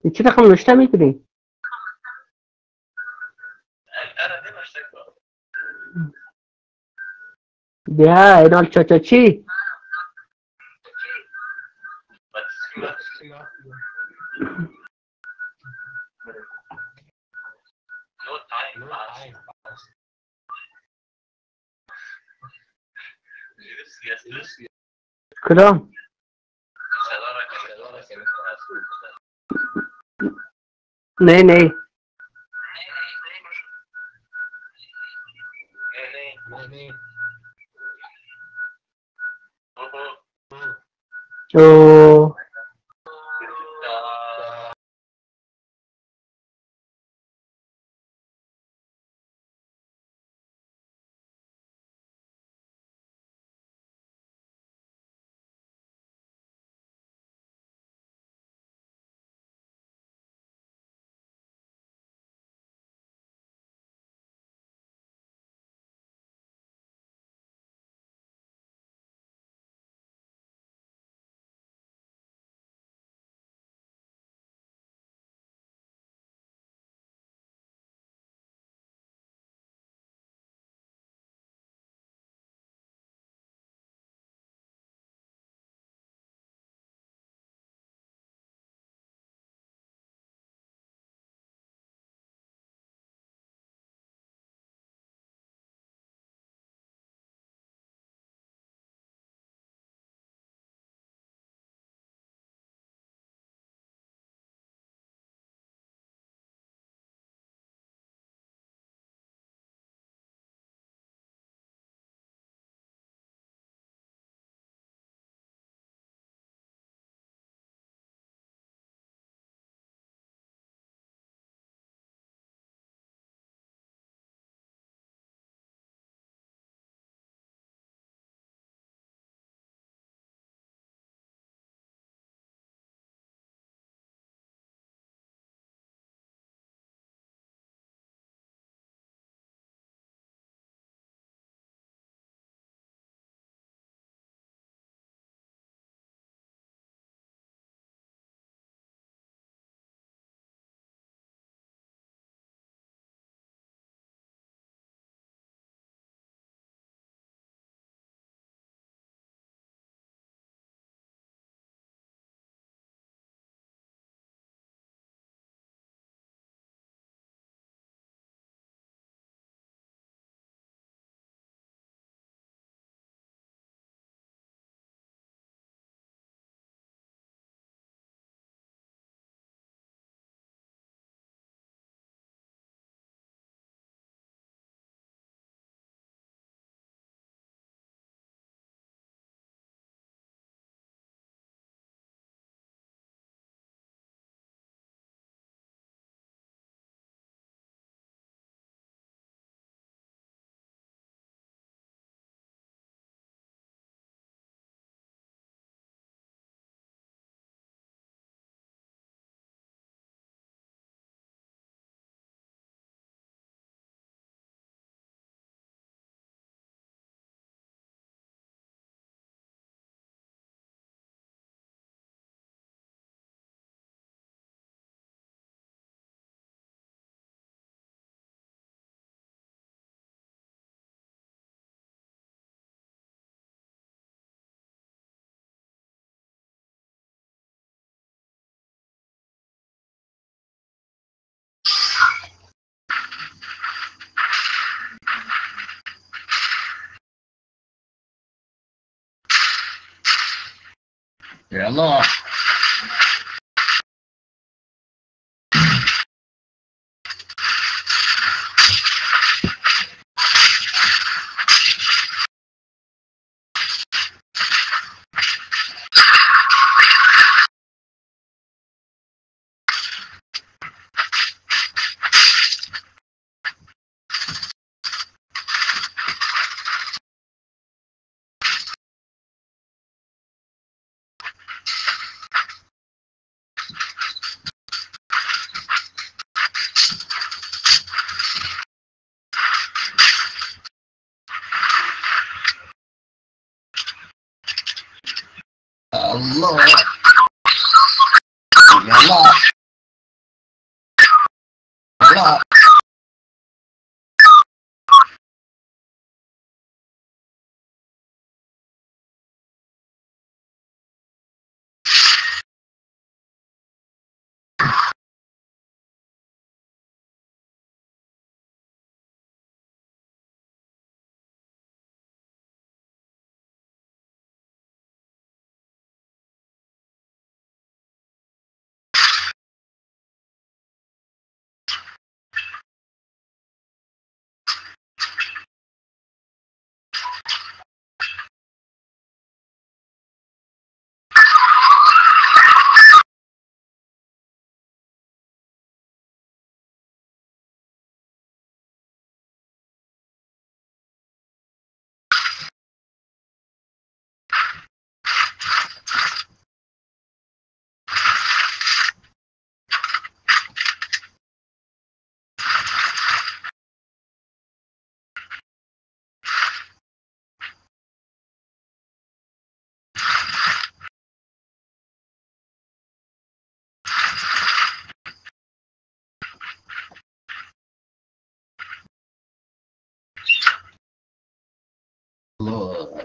چی رقم نوشته میکنی؟ بیا اینال چا چی؟ کدام؟ نه نه. او يلا الله يلا يلا. الله.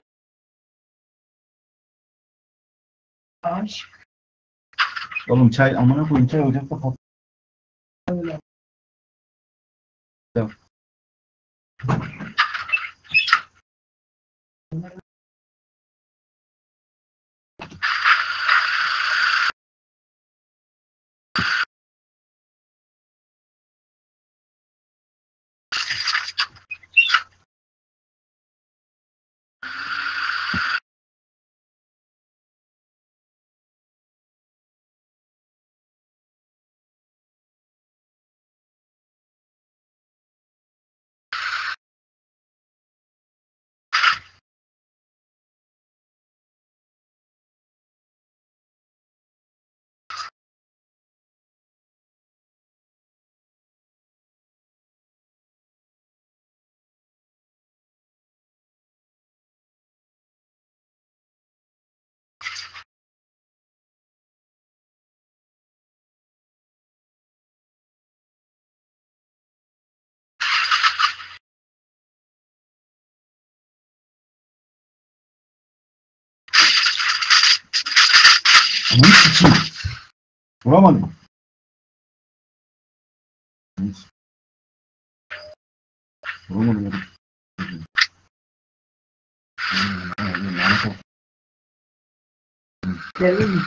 Oğlum çay amına koyayım, çay ocakta patladı. Bunu sikeyim. Vuramadım. Neyse. Vuramadım oğlum. Lanet olsun. Gelin.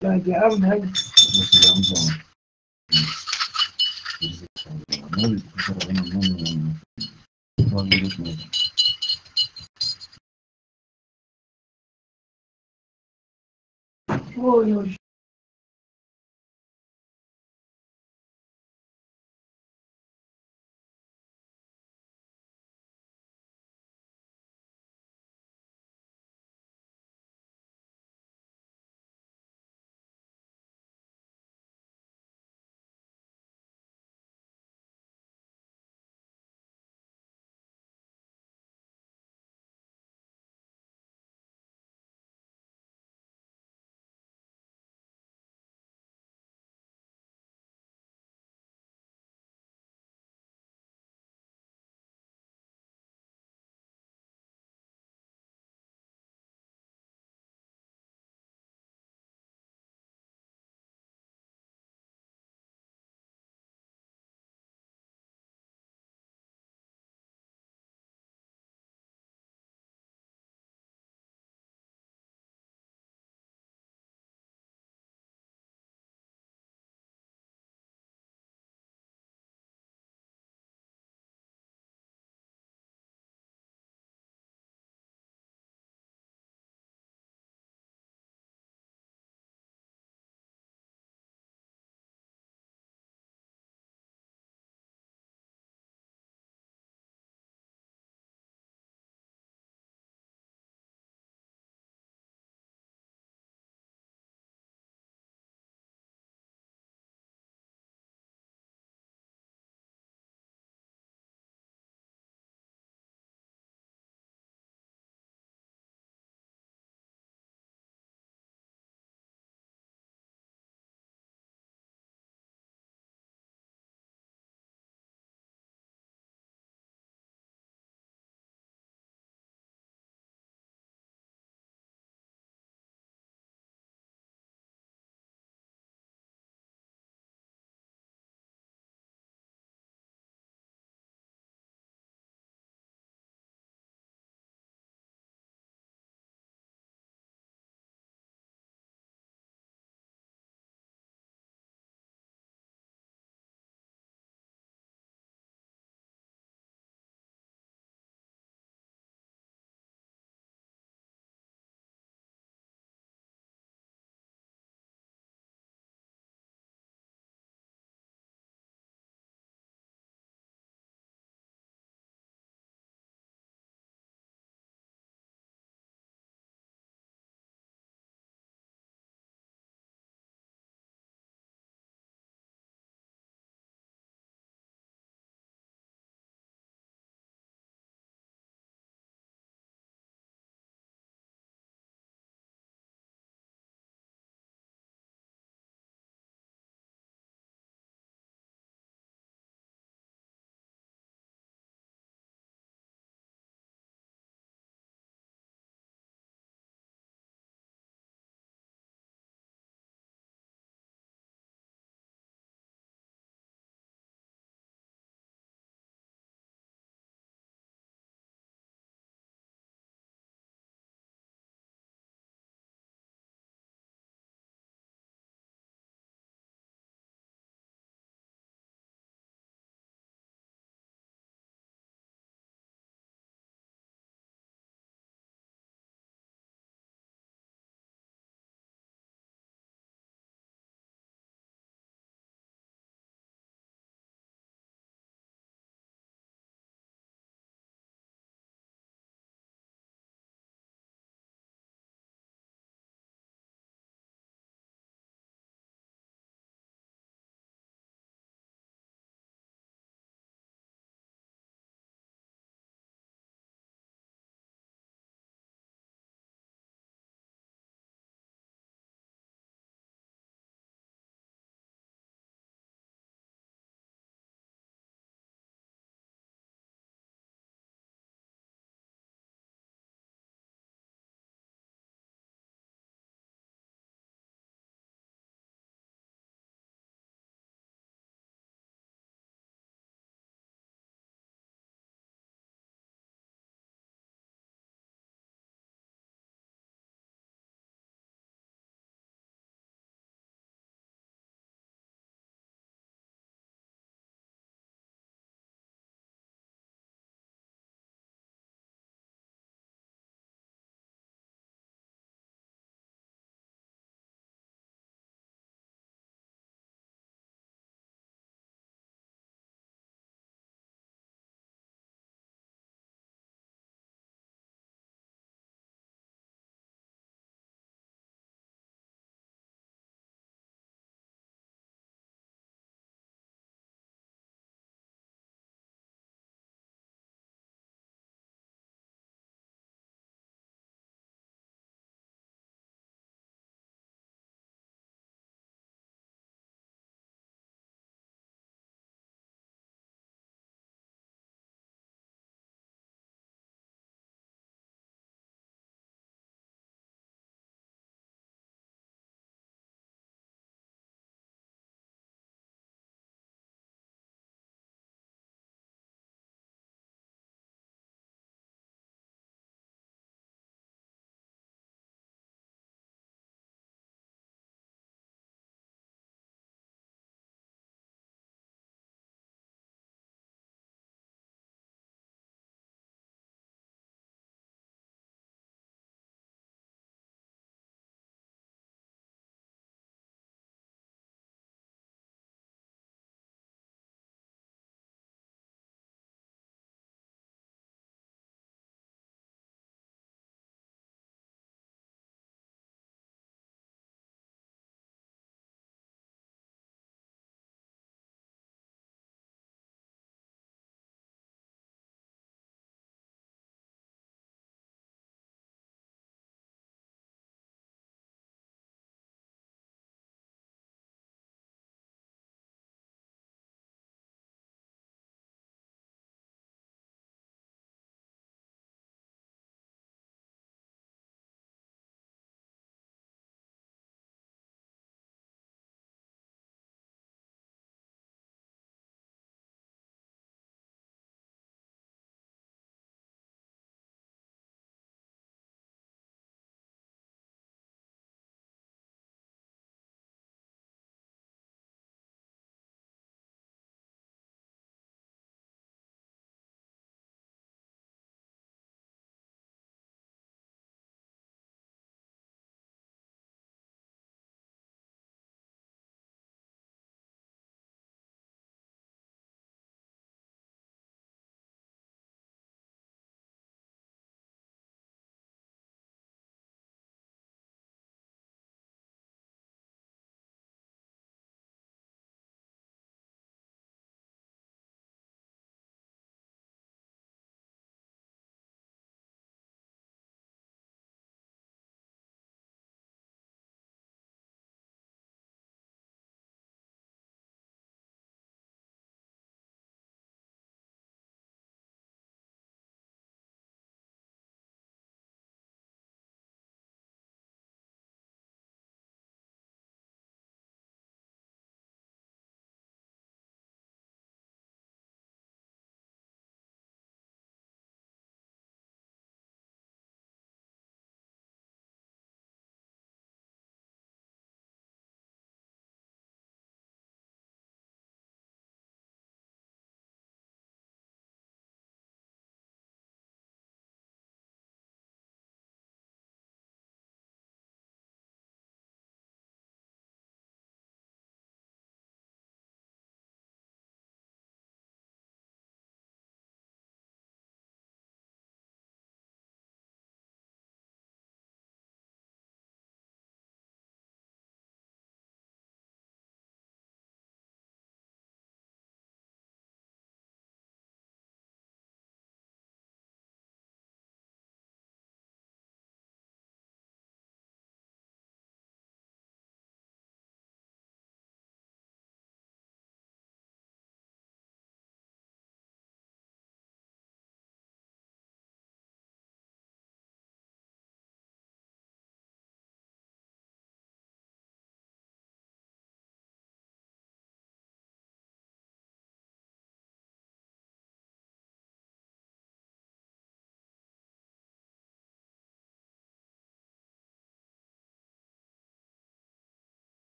Geleceğim hadi. Silahımız var. Ne oluyor? Bu kadar ben anlamıyorum. Var gerekmiyor. Oy oy.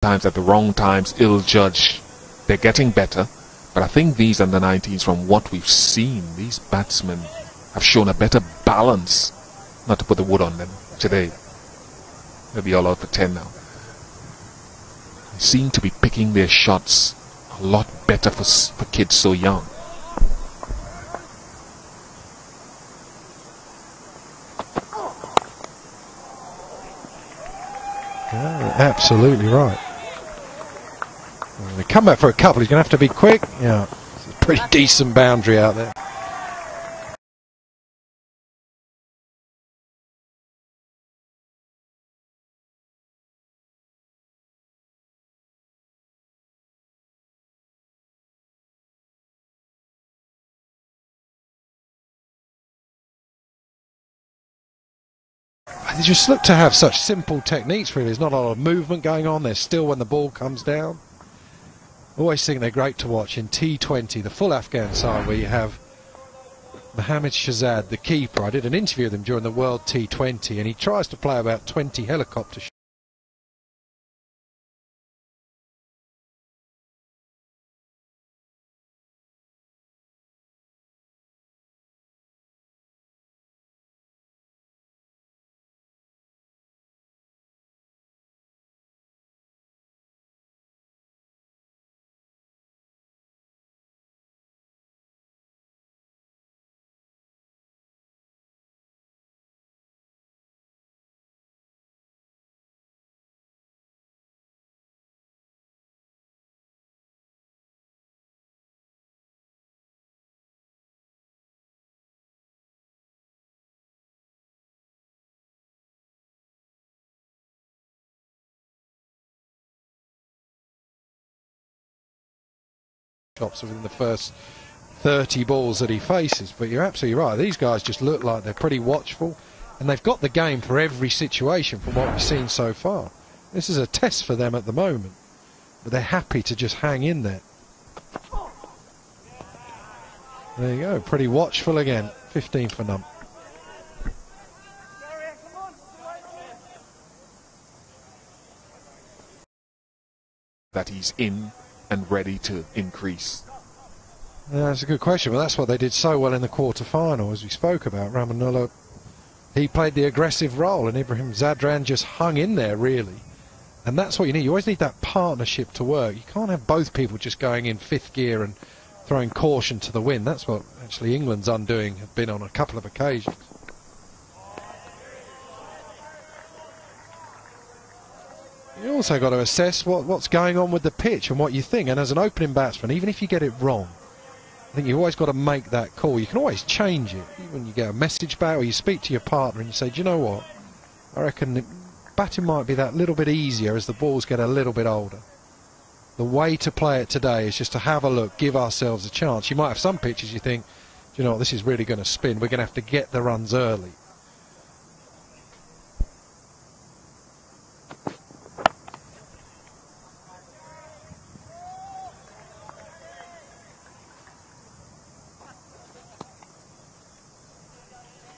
sometimes at the wrong times, ill-judged. They're getting better, but I think these under-19s, from what we've seen, these batsmen have shown a better balance. Not to put the wood on them today. They'll be all out for 10 now. They seem to be picking their shots a lot better for kids so young. Yeah, absolutely right. Well, they come back for a couple. He's going to have to be quick. Yeah, it's a pretty decent boundary out there. They just look to have such simple techniques, really. There's not a lot of movement going on. They're still when the ball comes down. Always think they're great to watch in T20, the full Afghan side, where you have Mohammad Shahzad, the keeper. I did an interview with him during the World T20, and he tries to play about 20 helicopter shots. Shots within the first 30 balls that he faces, but you're absolutely right. These guys just look like they're pretty watchful, and they've got the game for every situation from what we've seen so far. This is a test for them at the moment, but they're happy to just hang in there. There you go, pretty watchful again. 15 for none. That he's in and ready to increase? Yeah, that's a good question. Well, that's what they did so well in the quarter-final, as we spoke about. Rahmanullah, he played the aggressive role, and Ibrahim Zadran just hung in there, really. And that's what you need. You always need that partnership to work. You can't have both people just going in fifth gear and throwing caution to the wind. That's what actually England's undoing have been on a couple of occasions. You also got to assess what's going on with the pitch and what you think. And as an opening batsman, even if you get it wrong, I think you've always got to make that call. You can always change it. Even when you get a message back or you speak to your partner and you say, do you know what? I reckon batting might be that little bit easier as the balls get a little bit older. The way to play it today is just to have a look, give ourselves a chance. You might have some pitches you think, do you know what, this is really going to spin. We're going to have to get the runs early.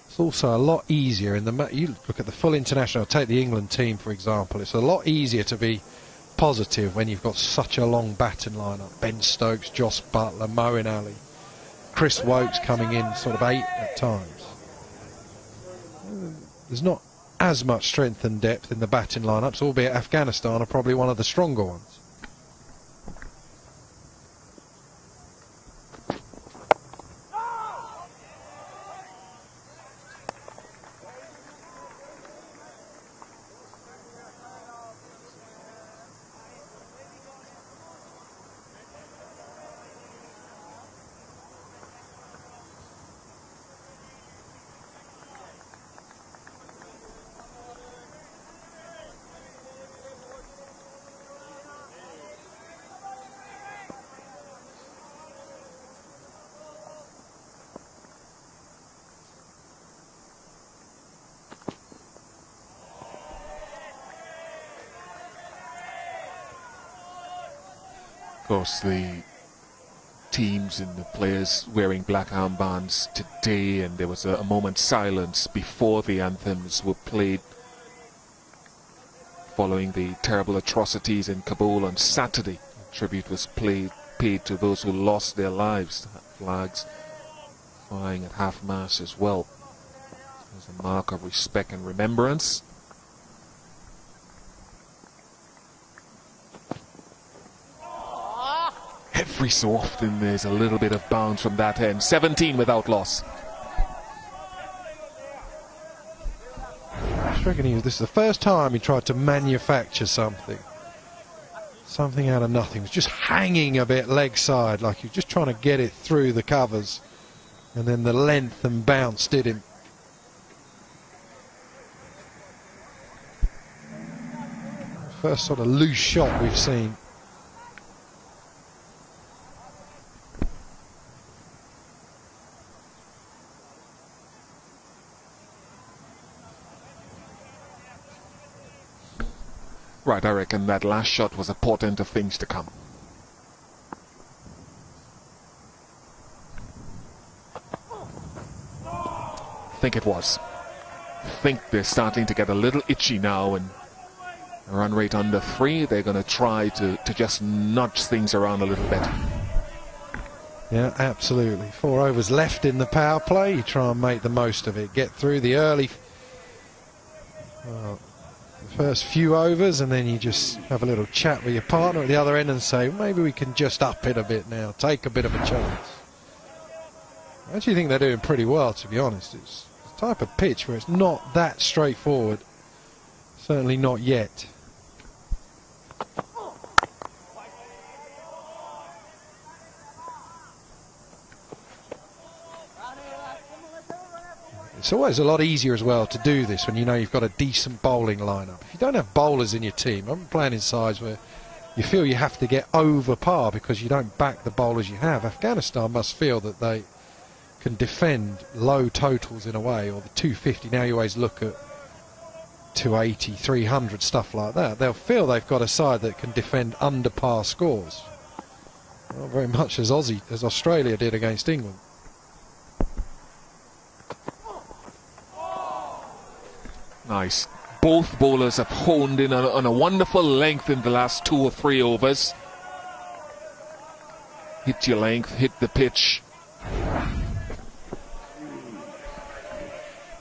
It's also a lot easier in the you look at the full international, take the England team for example, it's a lot easier to be positive when you've got such a long batting lineup. Ben Stokes, Joss Buttler, Moeen Ali, Chris Wokes coming in sort of 8 at times. There's not as much strength and depth in the batting lineups, albeit Afghanistan are probably one of the stronger ones. Of course, the teams and the players wearing black armbands today, and there was a moment's silence before the anthems were played following the terrible atrocities in Kabul on Saturday. Tribute was paid to those who lost their lives. Flags flying at half-mast as well, as a mark of respect and remembrance. Every so often there's a little bit of bounce from that end. 17 without loss. I reckon this is the first time he tried to manufacture something. Something out of nothing. It was just hanging a bit leg side, like he was just trying to get it through the covers. And then the length and bounce did him. First sort of loose shot we've seen. Right, I reckon that last shot was a portent of things to come. I think it was. I think they're starting to get a little itchy now, and a run rate under 3, they're going to try to just nudge things around a little bit. Yeah, absolutely. 4 overs left in the power play. You try and make the most of it. Get through the early... the first few overs, and then you just have a little chat with your partner at the other end and say, maybe we can just up it a bit now, take a bit of a chance. I actually think they're doing pretty well, to be honest. It's the type of pitch where it's not that straightforward. Certainly not yet. It's always a lot easier as well to do this when you know you've got a decent bowling lineup. If you don't have bowlers in your team, I'm playing in sides where you feel you have to get over par because you don't back the bowlers you have. Afghanistan must feel that they can defend low totals in a way, or the 250. Now you always look at 280, 300, stuff like that. They'll feel they've got a side that can defend under par scores. Not very much as Australia did against England. Nice. Both bowlers have honed in on a wonderful length in the last 2 or 3 overs. Hit your length, hit the pitch.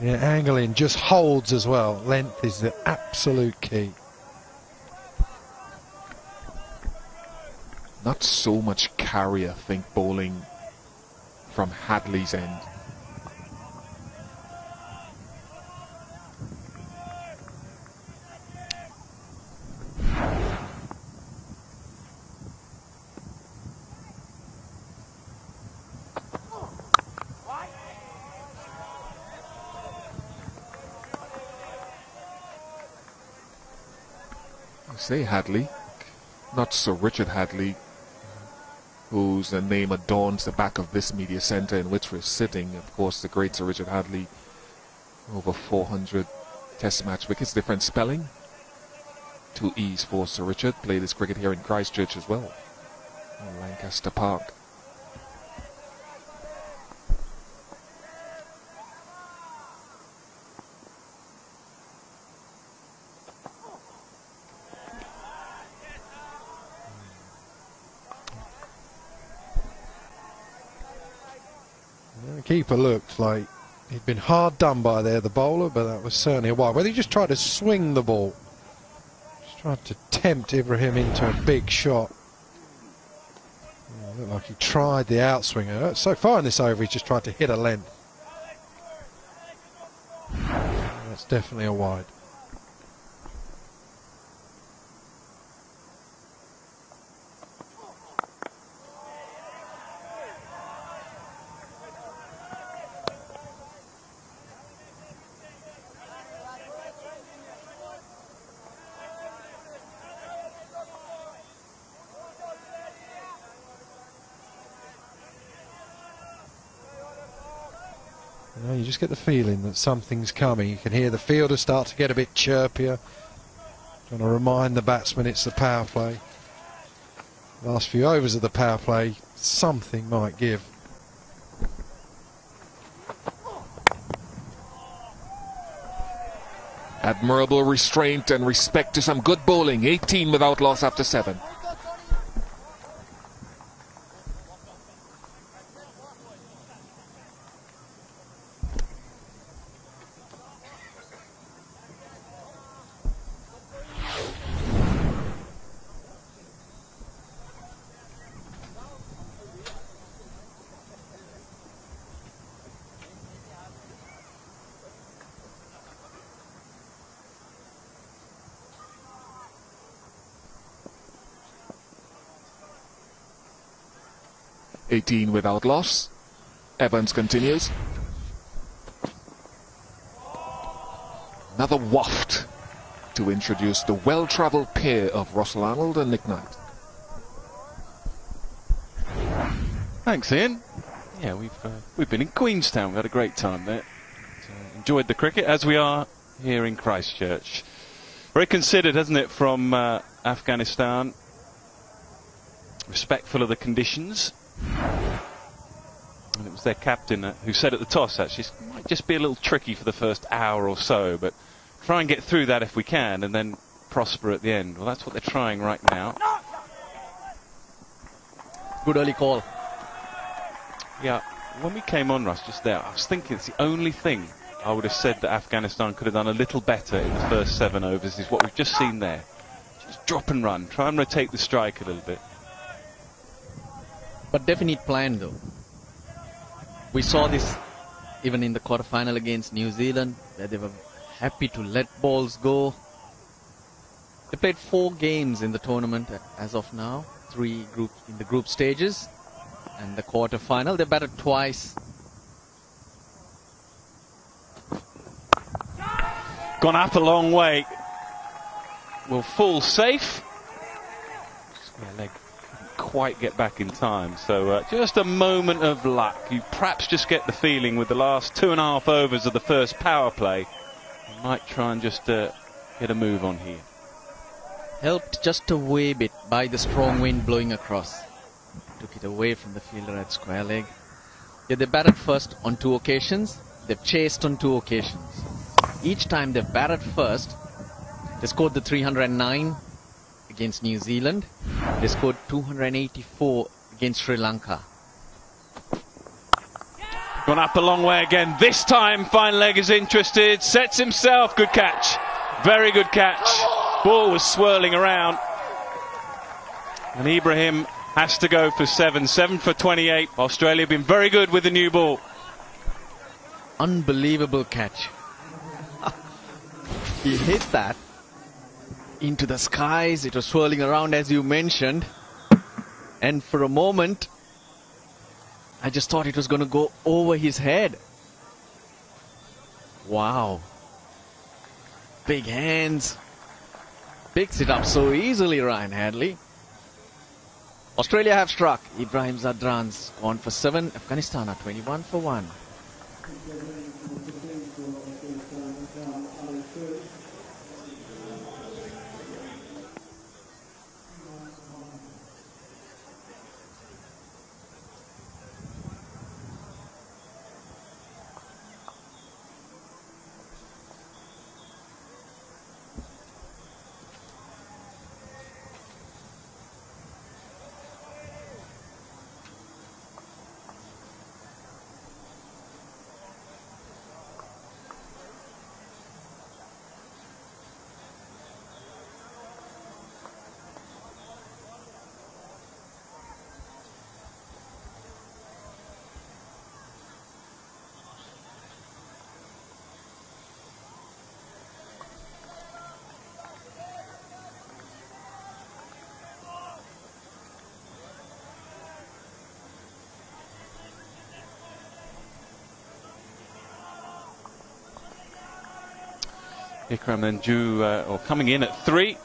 Yeah, angling just holds as well. Length is the absolute key. Not so much carry, I think, bowling from Hadley's end. Say Hadley, not Sir Richard Hadley, whose name adorns the back of this media centre in which we're sitting. Of course, the great Sir Richard Hadley, over 400 test match wickets, different spelling. 2 E's for Sir Richard, played his cricket here in Christchurch as well, in Lancaster Park. The keeper looked like he'd been hard done by there, the bowler, but that was certainly a wide. Whether he just tried to swing the ball, just tried to tempt Ibrahim into a big shot. Looked like he tried the outswinger. So far in this over, he's just tried to hit a length. That's definitely a wide. You just get the feeling that something's coming. You can hear the fielders start to get a bit chirpier, trying to remind the batsman it's the power play. Last few overs of the power play, something might give. Admirable restraint and respect to some good bowling. 18 without loss after 7. $18 without loss. Evans continues. Another waft to introduce the well-travelled pair of Russell Arnold and Nick Knight. Thanks, Ian. Yeah, we've been in Queenstown. We had a great time there. Enjoyed the cricket, as we are here in Christchurch. Very considered, hasn't it, from Afghanistan. Respectful of the conditions. And it was their captain who said at the toss, actually, it might just be a little tricky for the first hour or so, but try and get through that if we can, and then prosper at the end. Well, that's what they're trying right now. Good early call. Yeah, when we came on, Russ, just there, I was thinking it's the only thing I would have said that Afghanistan could have done a little better in the first 7 overs is what we've just seen there. Just drop and run, try and rotate the strike a little bit. But definite plan, though. We saw this even in the quarterfinal against New Zealand, where they were happy to let balls go. They played 4 games in the tournament as of now, 3 groups in the group stages, and the quarterfinal. They batted twice. Gone up a long way. Will fall safe. Square leg. Quite get back in time, so just a moment of luck. You perhaps just get the feeling with the last 2.5 overs of the first power play, you might try and just get a move on here. Helped just a wee bit by the strong wind blowing across. Took it away from the fielder at square leg. Yeah, they batted first on 2 occasions. They've chased on 2 occasions. Each time they've batted first, they scored the 309 against New Zealand. They scored 284 against Sri Lanka. Gone up a long way again. This time, fine leg is interested. Sets himself. Good catch. Very good catch. Ball was swirling around. And Ibrahim has to go for 7. 7 for 28. Australia have been very good with the new ball. Unbelievable catch. He hit that into the skies. It was swirling around, as you mentioned, and for a moment I just thought it was going to go over his head. Wow. Big hands. Picks it up so easily, Ryan Hadley. Australia have struck. Ibrahim Zadran's gone for 7. Afghanistan are 21 for 1. Ikram then due, or coming in at 3.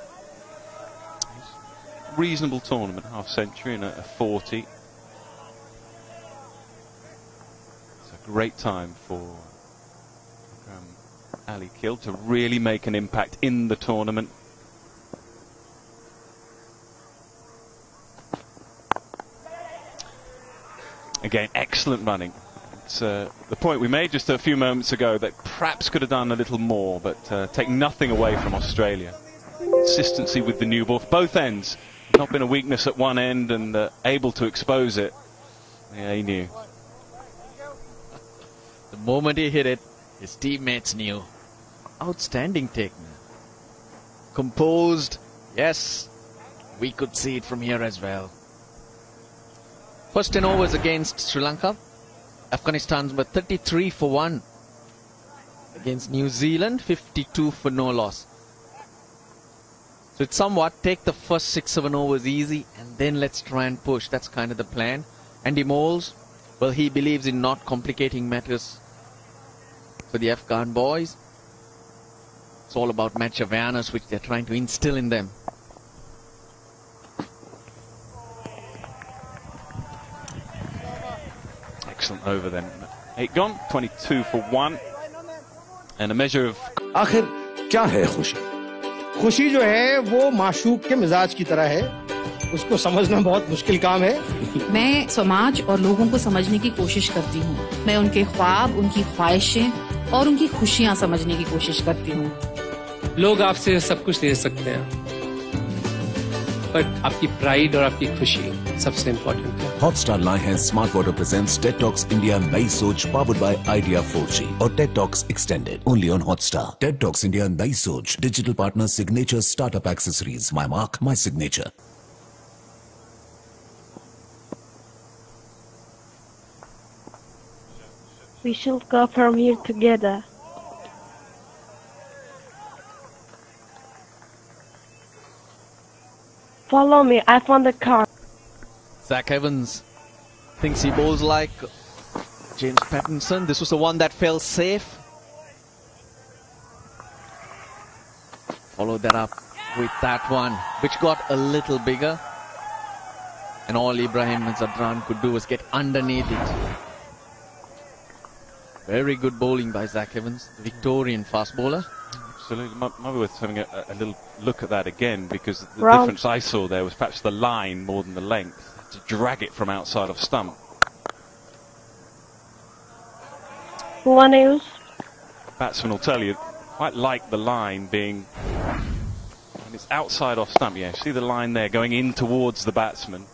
Reasonable tournament, half century and a 40. It's a great time for Ali Kill to really make an impact in the tournament. Again, excellent running. It's the point we made just a few moments ago that perhaps could have done a little more, but take nothing away from Australia. Consistency with the new ball for both ends. Not been a weakness at one end and able to expose it. Yeah, he knew. The moment he hit it, his teammates knew. Outstanding take, man. Composed. Yes, we could see it from here as well. First 10 overs against Sri Lanka. Afghanistan's were 33 for 1. Against New Zealand, 52 for no loss. So it's somewhat take the first 6-7 overs easy and then let's try and push. That's kind of the plan. Andy Moles, well, he believes in not complicating matters for the Afghan boys. It's all about match awareness which they're trying to instill in them. Excellent over then. 8 gone, 22 for 1. And a measure of... आखिर क्या है खुशी? खुशी जो है वो माशूक के मिजाज की तरह है. उसको समझना बहुत मुश्किल काम है. मैं समाज और लोगों को समझने की कोशिश करती हूँ. मैं उनके ख्वाब, उनकी ख्वाहिशें और उनकी खुशियाँ समझने की कोशिश करती हूँ. लोग आपसे सब कुछ ले सकते हैं, पर आपकी प्राइड और आपकी खुशी सबसे इम्पोर्टेंट है. Hotstar Lion Smart Water presents TED Talks India Nai Soch powered by Idea 4G or TED Talks Extended only on Hotstar. TED Talks India Nai Soch digital partner Signature Startup Accessories. My mark, my signature. We should go from here together. Follow me, I found the car. Zach Evans thinks he bowls like James Pattinson. This was the one that fell safe. Followed that up with that one, which got a little bigger. And all Ibrahim Zadran could do was get underneath it. Very good bowling by Zach Evans, the Victorian fast bowler. Absolutely. Might be worth having a little look at that again, because the difference I saw there was perhaps the line more than the length, to drag it from outside of stump. Who wanna use? Batsman will tell you, quite like the line being, and it's outside off stump. Yeah, see the line there going in towards the batsman,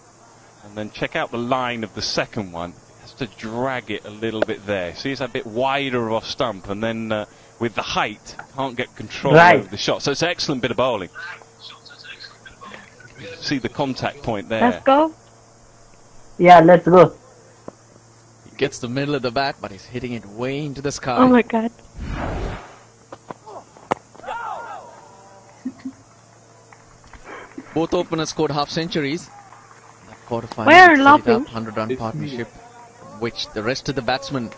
and then check out the line of the second one. It has to drag it a little bit there. See, it's a bit wider off stump, and then with the height, can't get control over the shot. So it's an excellent bit of bowling. See the contact point there. Let's go. Yeah, let's go. He gets the middle of the bat, but he's hitting it way into the sky. Oh my god. Both openers scored half centuries. Quarterfinal. Why are you laughing? 100-run partnership, which the rest of the batsmen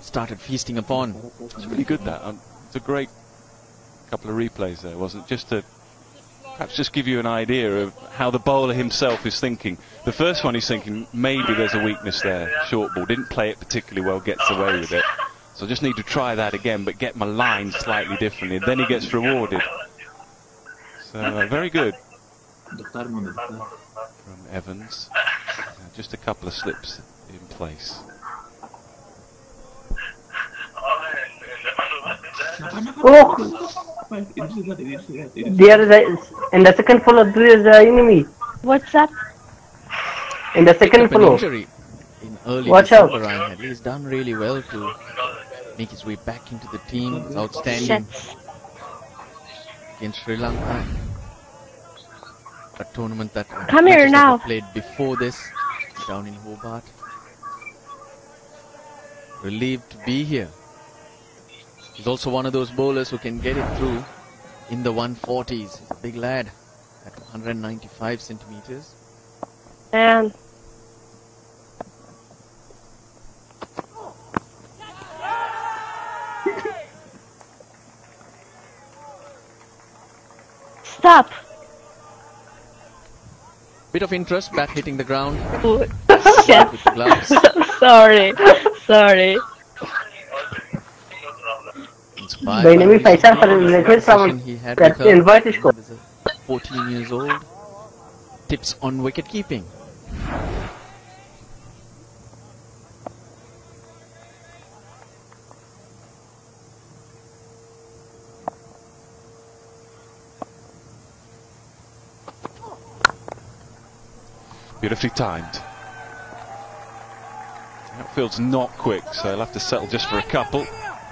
started feasting upon. It's really good, that. It's a great couple of replays there, wasn't it? Just to perhaps just give you an idea of how the bowler himself is thinking. The first one he's thinking, maybe there's a weakness there. Short ball, didn't play it particularly well, gets away with it. So I just need to try that again, but get my line slightly differently. And then he gets rewarded. So very good from Evans. Just a couple of slips in place. Oh! There is in the second floor there is an enemy. What's up? In the second floor. Injury in early Watch out. December, Ryan Headley has done really well to make his way back into the team. It's outstanding against Sri Lanka. A tournament that here now. That were played before this down in Hobart. Relieved to be here. He's also one of those bowlers who can get it through in the 140s. He's a big lad at 195 centimeters. And stop. Bit of interest, bat hitting the ground. Shit. With the gloves. Sorry. The enemy fighter for related from He had that with her. invite score. 14 years old. Tips on wicket keeping. Beautifully timed. Outfield's not quick, so they'll have to settle just for a couple.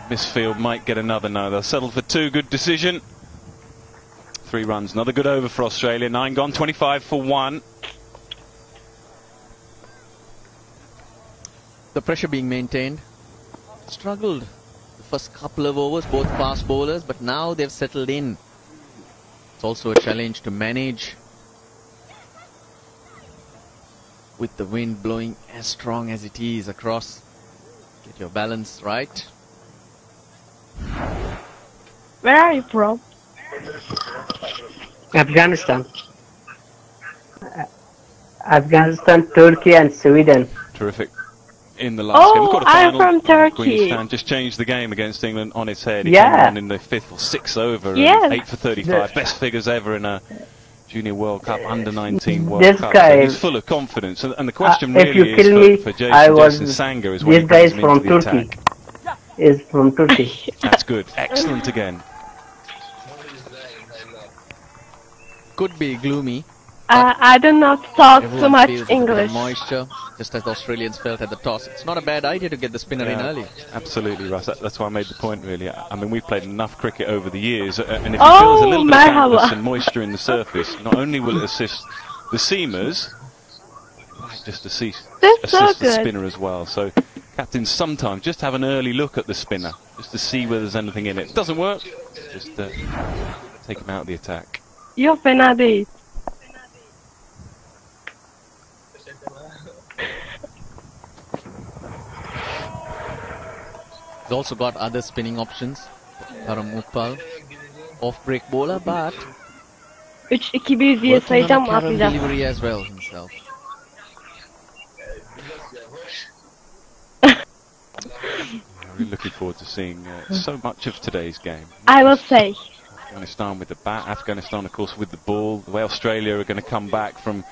Misfield might get another. No, they'll settle for 2. Good decision. 3 runs. Another good over for Australia. 9 gone, 25 for 1. The pressure being maintained. Struggled the first couple of overs, both fast bowlers, but now they've settled in. It's also a challenge to manage with the wind blowing as strong as it is across. Get your balance right. Where are you from? Afghanistan. Afghanistan, Turkey, and Sweden. Terrific. In the last game, Oh, I'm quarter-final, from Turkey. Queenstown just changed the game against England on its head. He Yeah. came on in the 5th or 6th over, Yes. and 8 for 35. Best figures ever in a Junior World Cup, Under-19 World This Cup. guy- So he's full of confidence. And the question if you really kill me, is for I was. Jason Sangha is when This he guy brings is him from into the Turkey. attack. Is from Turkey. That's good. Excellent again. Could be gloomy. I do not talk so Everyone much feels a bit of English. moisture, just as the Australians felt at the toss. It's not a bad idea to get the spinner in Yeah, early. Absolutely, Russ. That's why I made the point, really. I mean, we've played enough cricket over the years, and if you feel there's a little bit of marhaba. dampness and moisture in the surface, not only will it assist the seamers, it might just assist That's so the good. spinner as well. So captains sometimes just have an early look at the spinner, just to see whether there's anything in it. Doesn't work, just take him out of the attack. Yok fena değil. He's also got other spinning options. Param Uppal, off-break bowler, but 3-2-1 diye working on sayacağım a Karen atlayacağım. delivery as well himself. Really looking forward to seeing so much of today's game. I will say. Afghanistan with the bat, Afghanistan of course with the ball, the way Australia are going to come back from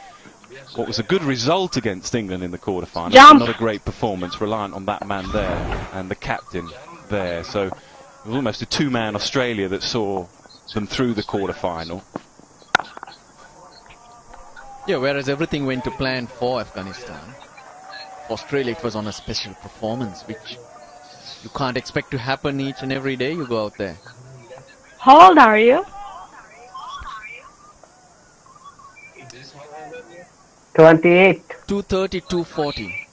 what was a good result against England in the quarterfinals. Jump. Not a great performance, reliant on that man there and the captain there. So it was almost a 2-man Australia that saw them through the quarterfinal. Yeah, whereas everything went to plan for Afghanistan, for Australia it was on a special performance, which you can't expect to happen each and every day you go out there. How old are you? 28. 230, 240.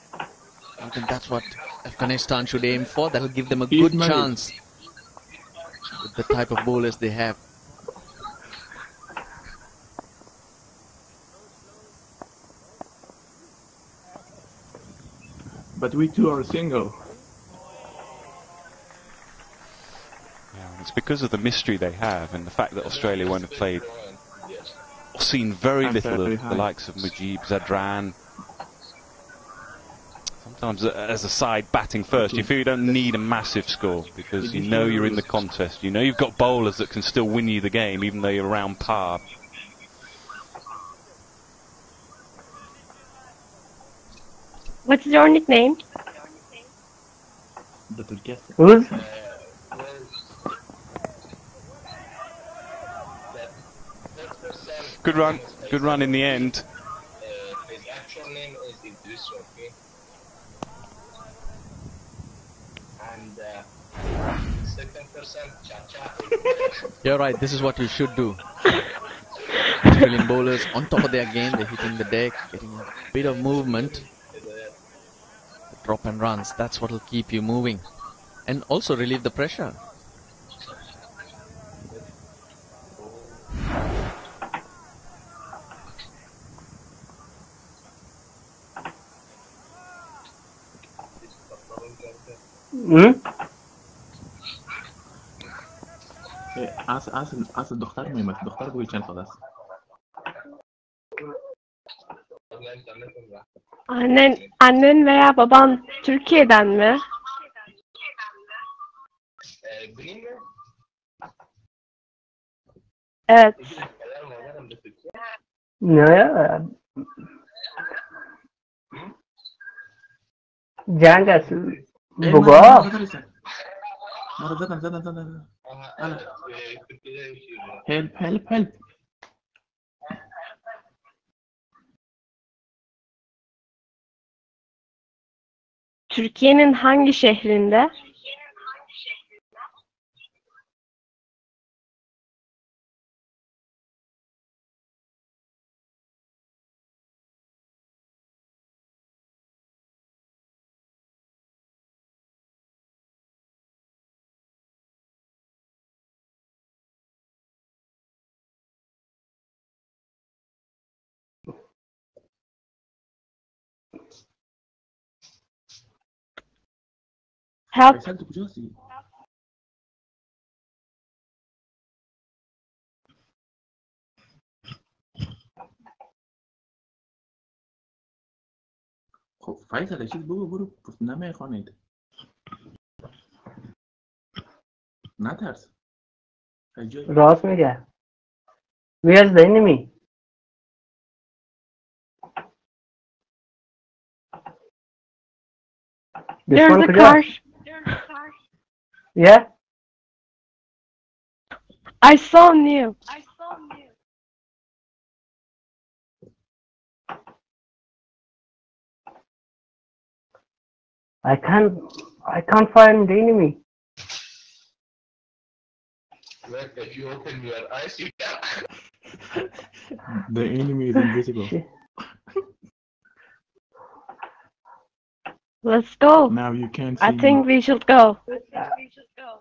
I think that's what Afghanistan should aim for. That'll give them a good chance with the type of bowlers they have. But we two are single. Yeah, it's because of the mystery they have and the fact that Australia won't have played or seen very I'm little very of the high. likes of Mujib, Zadran. Sometimes as a side batting first, you feel you don't need a massive score because you know you're in the contest. You know you've got bowlers that can still win you the game even though you're around par. What's your nickname? Who's? Good run in the end. His actual name is Idris, okay? And second person, Chacha. You're right, this is what you should do. Australian bowlers on top of their game, they're hitting the deck, getting a bit of movement. Drop and runs, that's what will keep you moving. And also relieve the pressure. از دختر میمد دختر بگوی چند سال است Annen veya baban Türkiye'den mi? Evet. No, Jangas. Bugo. مرة زدن help Türkiye'nin hangi şehrinde? Help. Faisal तो पूछो सी خب فيصل اكيد بگو نمیخوانید نترس راست میگه. Where's the enemy? This There's one a कहाँ? car. Yeah. I saw you. I can't find the enemy. Look, if you open your eyes, you can. The enemy is invisible. Let's go. Now you can't see I think we should go.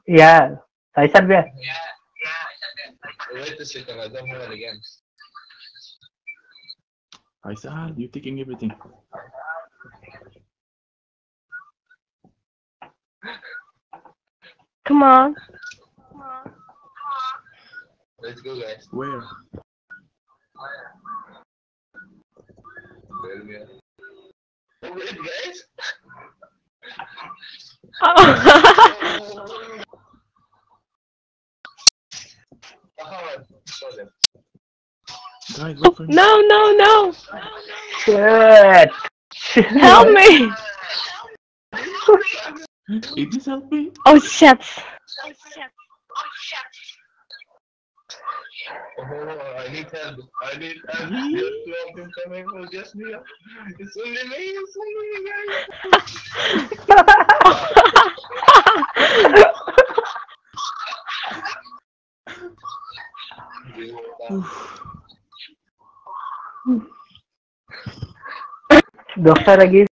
Yeah. Faisal भैया. Wait a second, I don't know it again. Faisal, you're taking everything. Come on. Let's go, guys. Where? Wait, guys. Guys, look for me. No. Shit. Help me. It just helped me. Oh shit. Oh, I need help. There's two of them coming. Oh, just me. It's only me. Dr. Agis.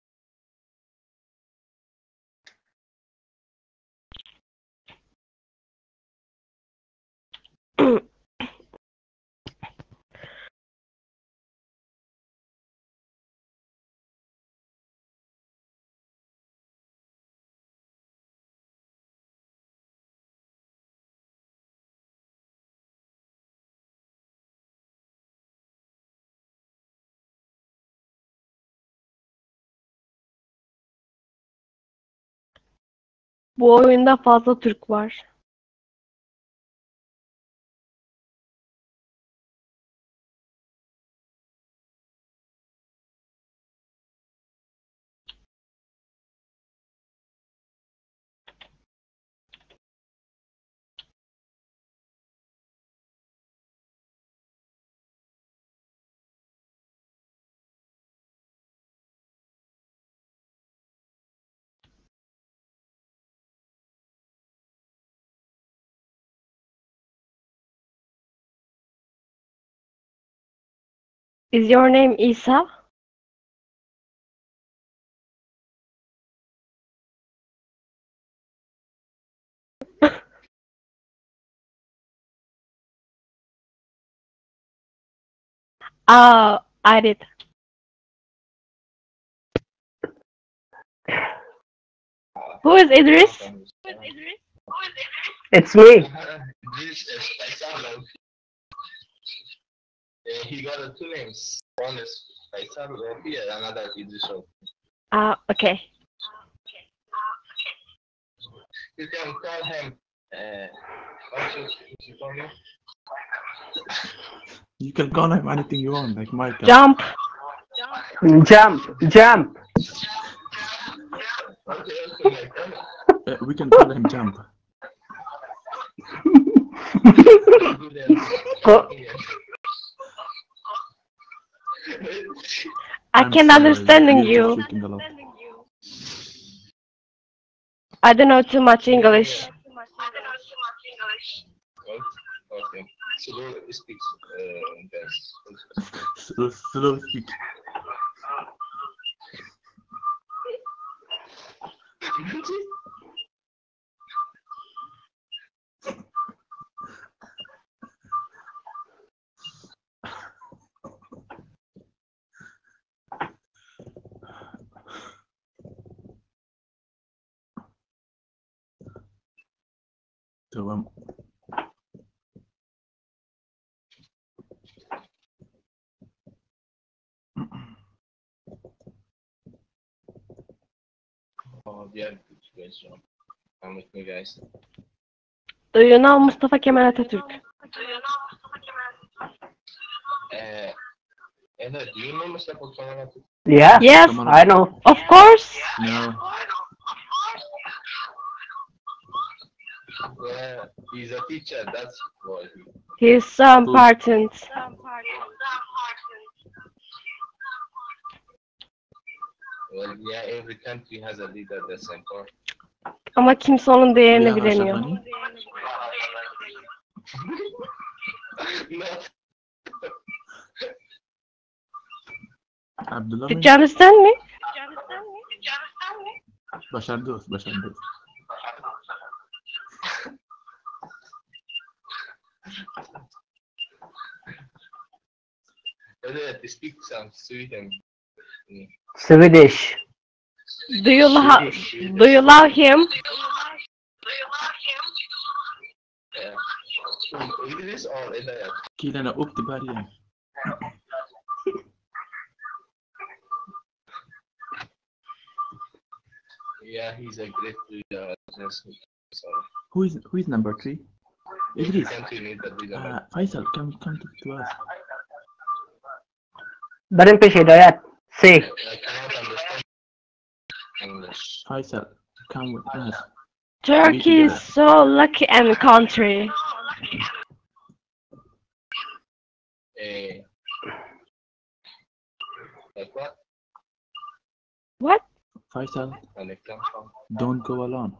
Bu oyunda fazla Türk var. Is your name Isa? I did. Who is Idris? It's me. This is Faisal. He got two names. One is Faisal Rafi and another Idris. Okay. You can call him. What's his name? You can call him anything you want, like Michael. Jump. We can call him Jump. I can't understand you. I don't know too much English. Okay. Slow speak. Slow speak. تمام. Oh, yeah, good job. Come with me, guys. Do you know Mustafa Kemal Atatürk? Eda, do you know Mustafa Kemal Atatürk? Yeah. Yes, I know. of course. No. Yeah, he's a teacher. That's why. He's so important. Well, yeah, every country has a leader that's important. Ama kimse onun değerini Bilal bilemiyor. Aşafani. No. Abdullah Did you understand me? Bashar Dost. They speak some Sweden. Swedish. Do you love him? Yeah. English or Eda? Kilana Uktibarian. Yeah, he's a great leader. So, Who is number 3? Idris. country need a leader. Faisal, come to us. Barin pesh hidayat. Say. I cannot understand English. Faisal, come with us. Turkey is so lucky and country. Like what? What? Faisal, And it comes from. don't go alone.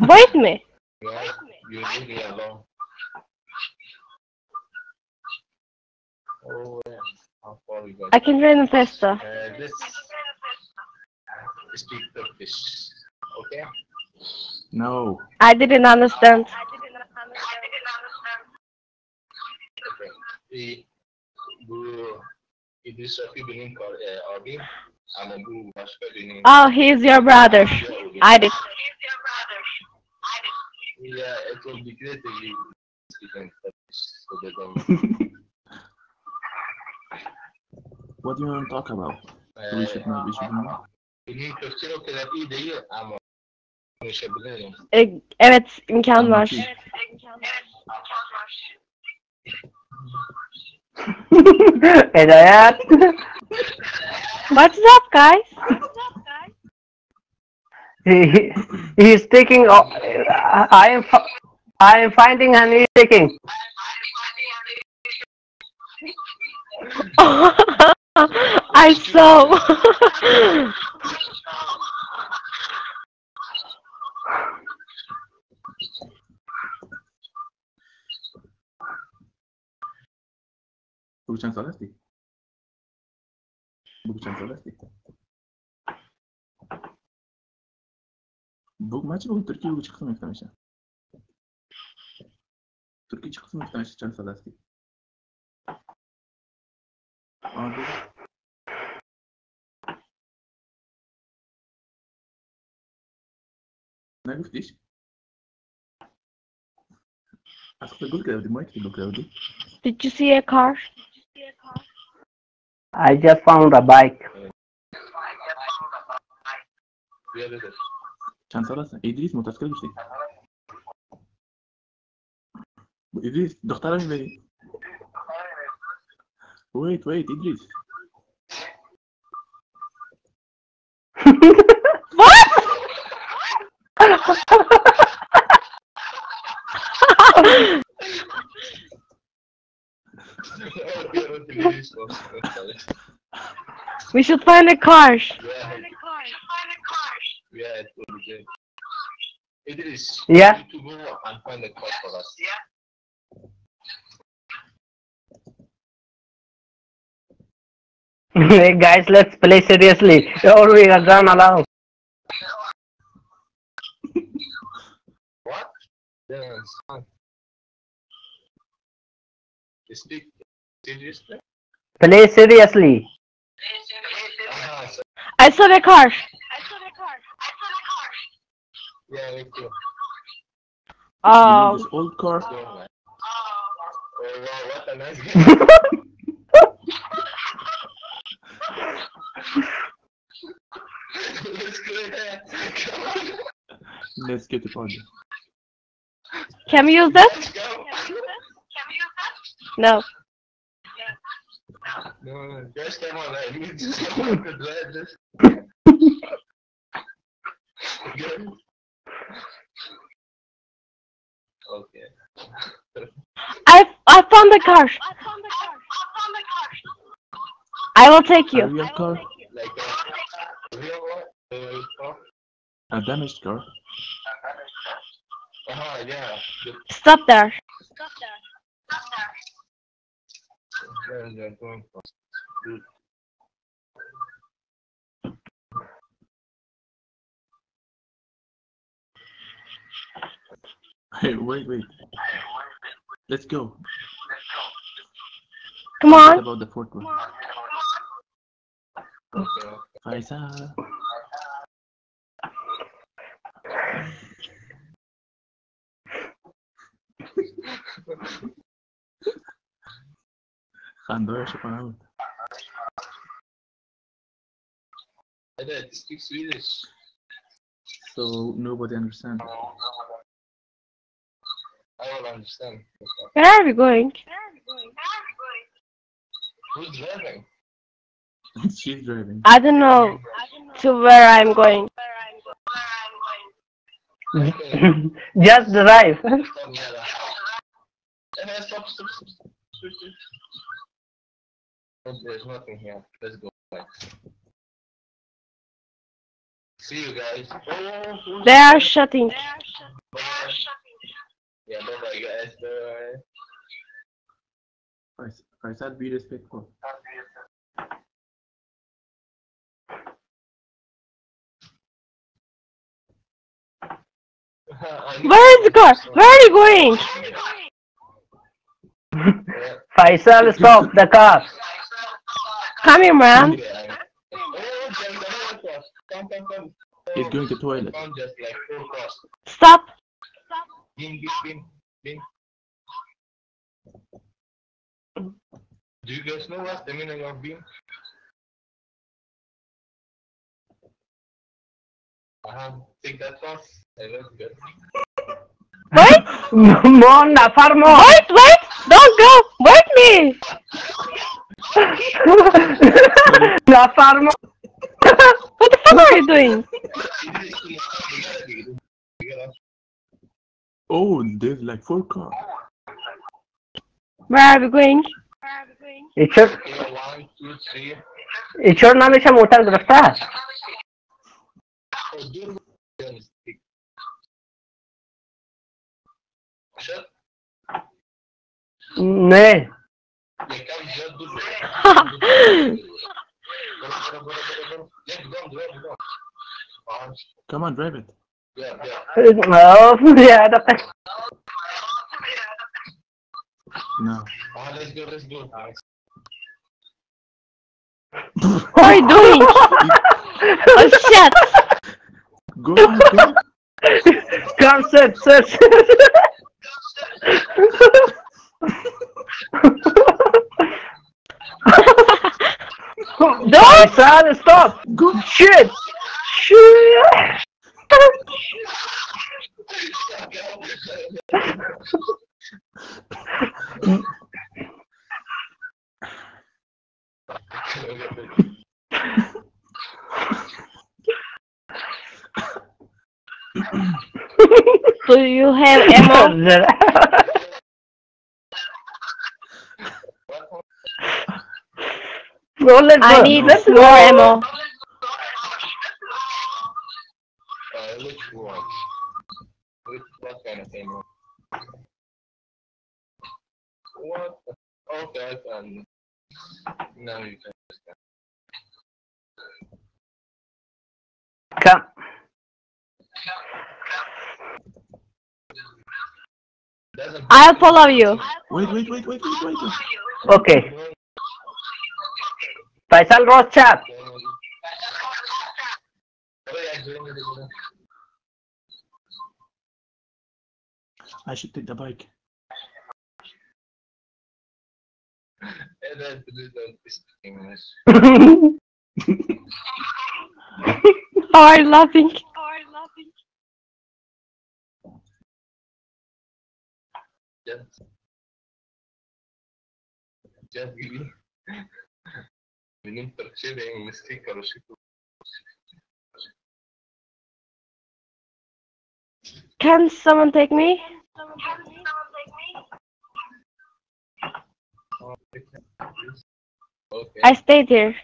Wait me. Yeah, you leave me alone. Oh, yeah. How far we got? I can read faster. Let's speak Turkish. Okay? No. I didn't understand. Bu İdris Şafi benim abim ama bu başka benim. Oh, he's your brother. I did. Yeah, it will be great if you speak in Turkish so they don't. What do you want to talk about? We should know. Benim Türkçe o kadar iyi değil ama konuşabilirim. Evet, imkan var. Hidayat. What's up, guys? He's taking. I am finding and he's taking. I saw. Buku cancel lagi. Buku macam buku Turki buku çıktı mı istemişler? Turki çıktı mı istemişler cancel lagi. Abi. Ne guftiş? Aslında gul kravdi, might be gul kravdi. Did you see a car? I just found a bike. Cancel lagi. İdris mutaskil gufti. Bu İdris, doktora mı beni? Wait, Idris. What? We should find a car. Yeah, it will be good. It is. Yeah. You need to go and find a card for us. Hey guys, let's play seriously, or we are gone along. What? Yeah, it's fine. You speak seriously? Play seriously. So, I saw the car. yeah, me too. This old car. Oh, wow, what a nice game. Let's go ahead. Come on. Let's get the party. Can we use that? Let's go. No. No, just come on, I need to someone to drive this. Good. Okay. I found the car. I will take A you. real car? Like a real car? A damaged car? Yeah. Stop there. Where is that going from? Good. Hey, wait. Let's go. Come What on. about the fourth one? Okay. Faisal. Khandoya siya pangawit. I did speak Swedish. So nobody understands. I will understand. Where are we going? Who's driving? She's driving. I don't know to where I'm going. Just drive. Stop. There's nothing here. Let's go. See you guys. Oh, They are shutting. Yeah, bye guys. Bye. Faisal, be respectful. Where is the car? Where are you going? Faisal, stop the car. Come here, man. Come. He's going to toilet. Just like 4 cross. Stop. Bing. Do you guys know what's the meaning of beam? Take that one. I love good. Wait. Mon, Farmo. Wait. Don't go. Wait me. Na Farmo. What the fuck are you doing? Oh, there's like 4 cars. Where are we going? ईश्वर 1, 2, 3. ईश्वर नाम से मोटा ग्रस्ता नहीं Come on, drive it. No. Let's go. What are you doing? Oh shit! Go. Come, search. Don't! Son, stop! Good shit! Do you have ammo? I need more ammo. came on. What? Okay, I can. Now you can. Come. I'll follow you. Wait. Okay. Faisal Ross chap. I should take the bike. How are you laughing? Just gini. Minum terkecil yang mesti kalau situ. Can someone take me? Okay. I stayed here.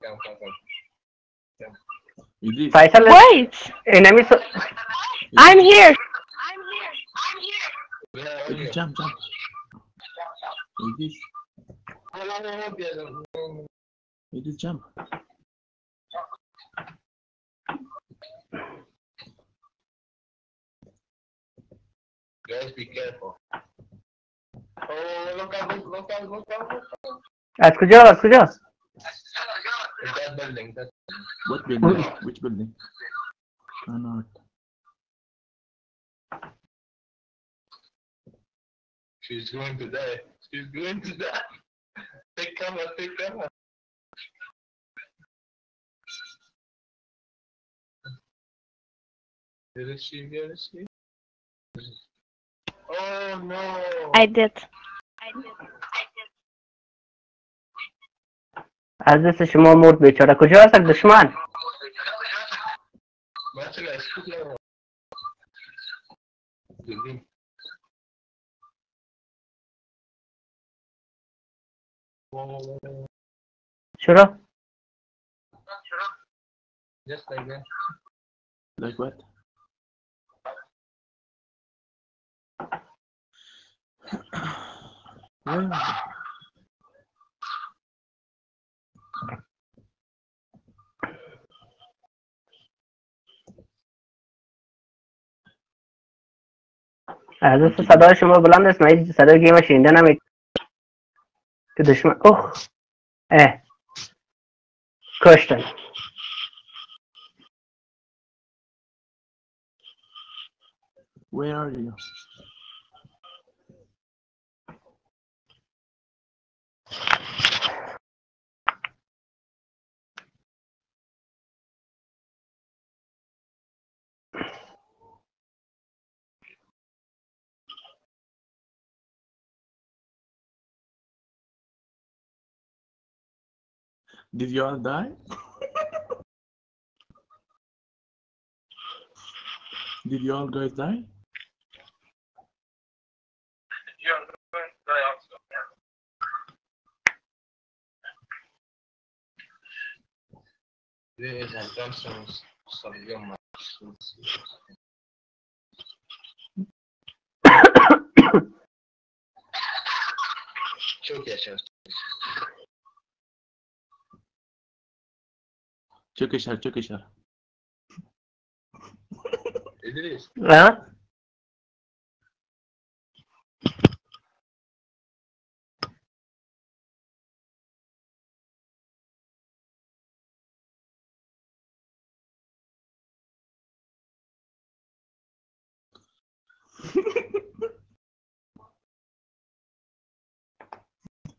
Come. Faisal, Wait! enemy. I'm here. Jump. It is jump. Guys, be careful. Oh, look out. Escucho. That building. What building? Which building? Oh, no. She's going to die. Take cover. Where is she? Oh no! I did. आज से शुमार mode बेचारा कुछ और सक दुश्मन शुरू Just like that. Like what? هذا صدر شما بلند اسمعي صدر گیم شینده نمی که دشمن کشتن Where are you? Did you all die? Did you all guys die? Yes, I've done some young man. Çökeşer. İdris. Ha?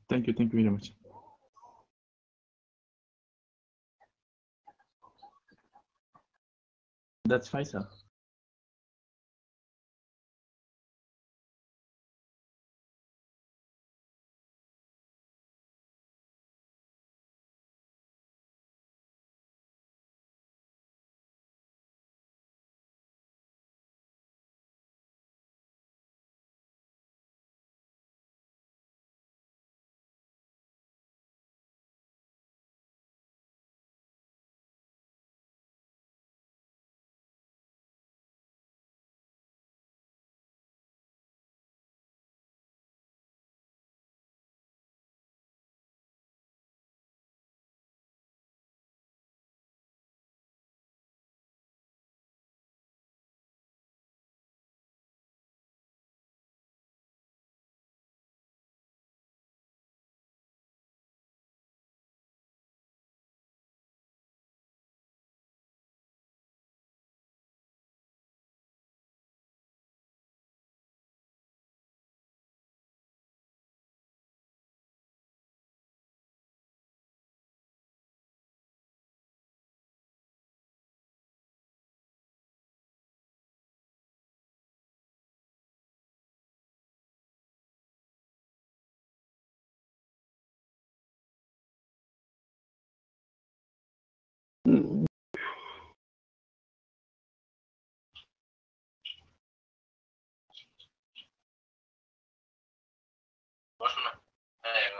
Thank you very much. That's Faisal.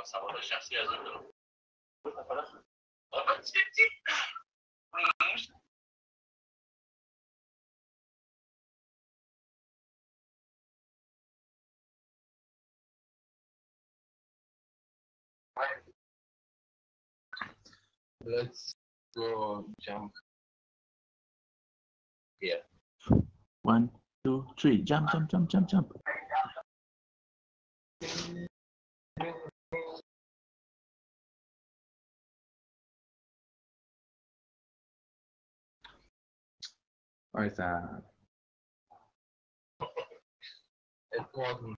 sabor şahsi hazırladım. Let's go jump here. 1, 2, 3. Jump, jump, jump, jump, jump. Faisal. It wasn't.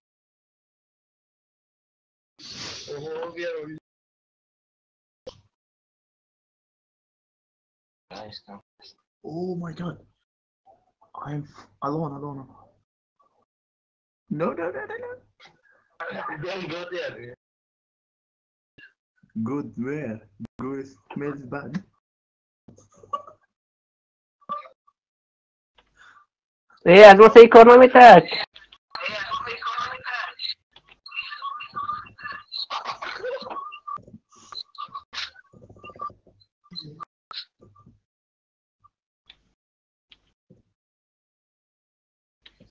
Oh, we are nice. Oh my god. I'm alone. No. Don't go there. Good where? Good smells bad. Azma sahih chronometer.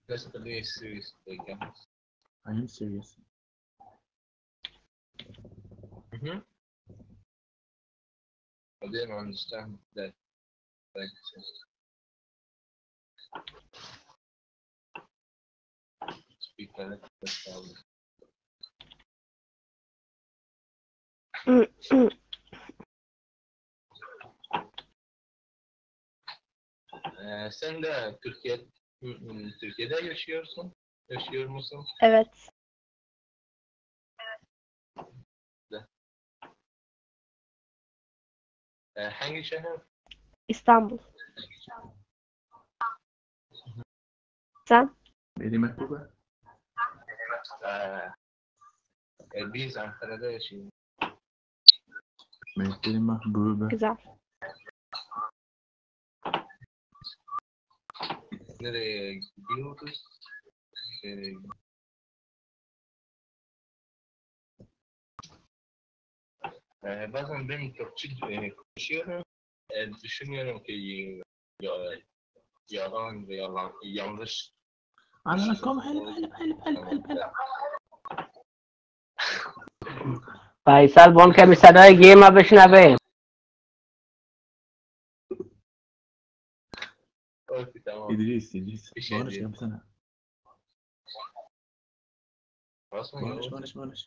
That's the way serious they go. I am serious. I didn't understand that. Like, speak a little bit slowly. Sen de Türkiye'de yaşıyorsun. Yaşıyor musun? Evet. Hangi şehir? İstanbul. Sen? Beni mehbuba. Biz Ankara'da yaşıyoruz. Beni mehbuba. Güzel. Nereye gidiyoruz? Bazen ben Türkçe konuşuyorum. Düşünüyorum ki yalan ve yanlış. Ana kom help. Faisal bon ke misadai game abeshnabe. Okay, tamam. İdris. Bir şey Konuş değil. yapsana. Konuş.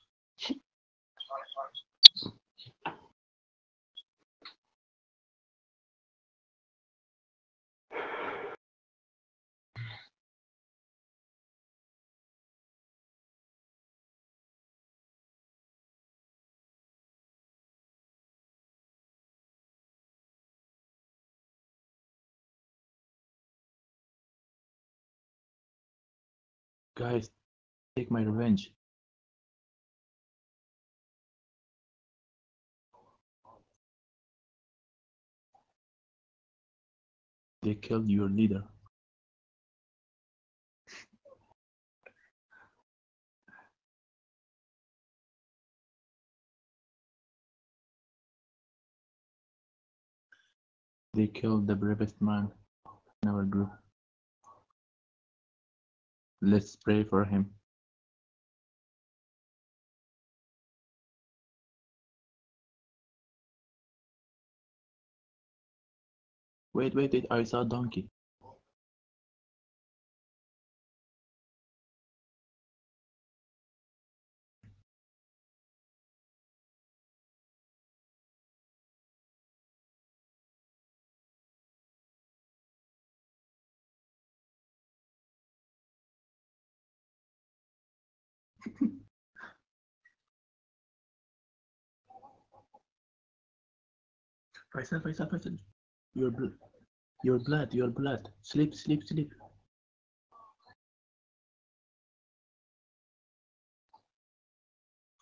Guys, take my revenge. They killed your leader. They killed the bravest man in our group. Let's pray for him. Wait, I saw a donkey. Faisal. Your blood. Sleep.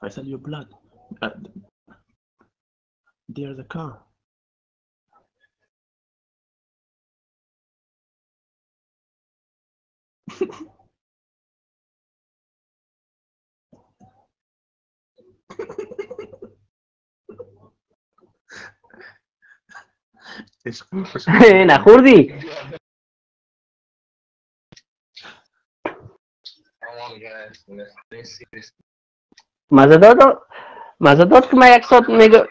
Faisal, your blood. There's a car. Nakurdi. Mazadot kama jak sot mega.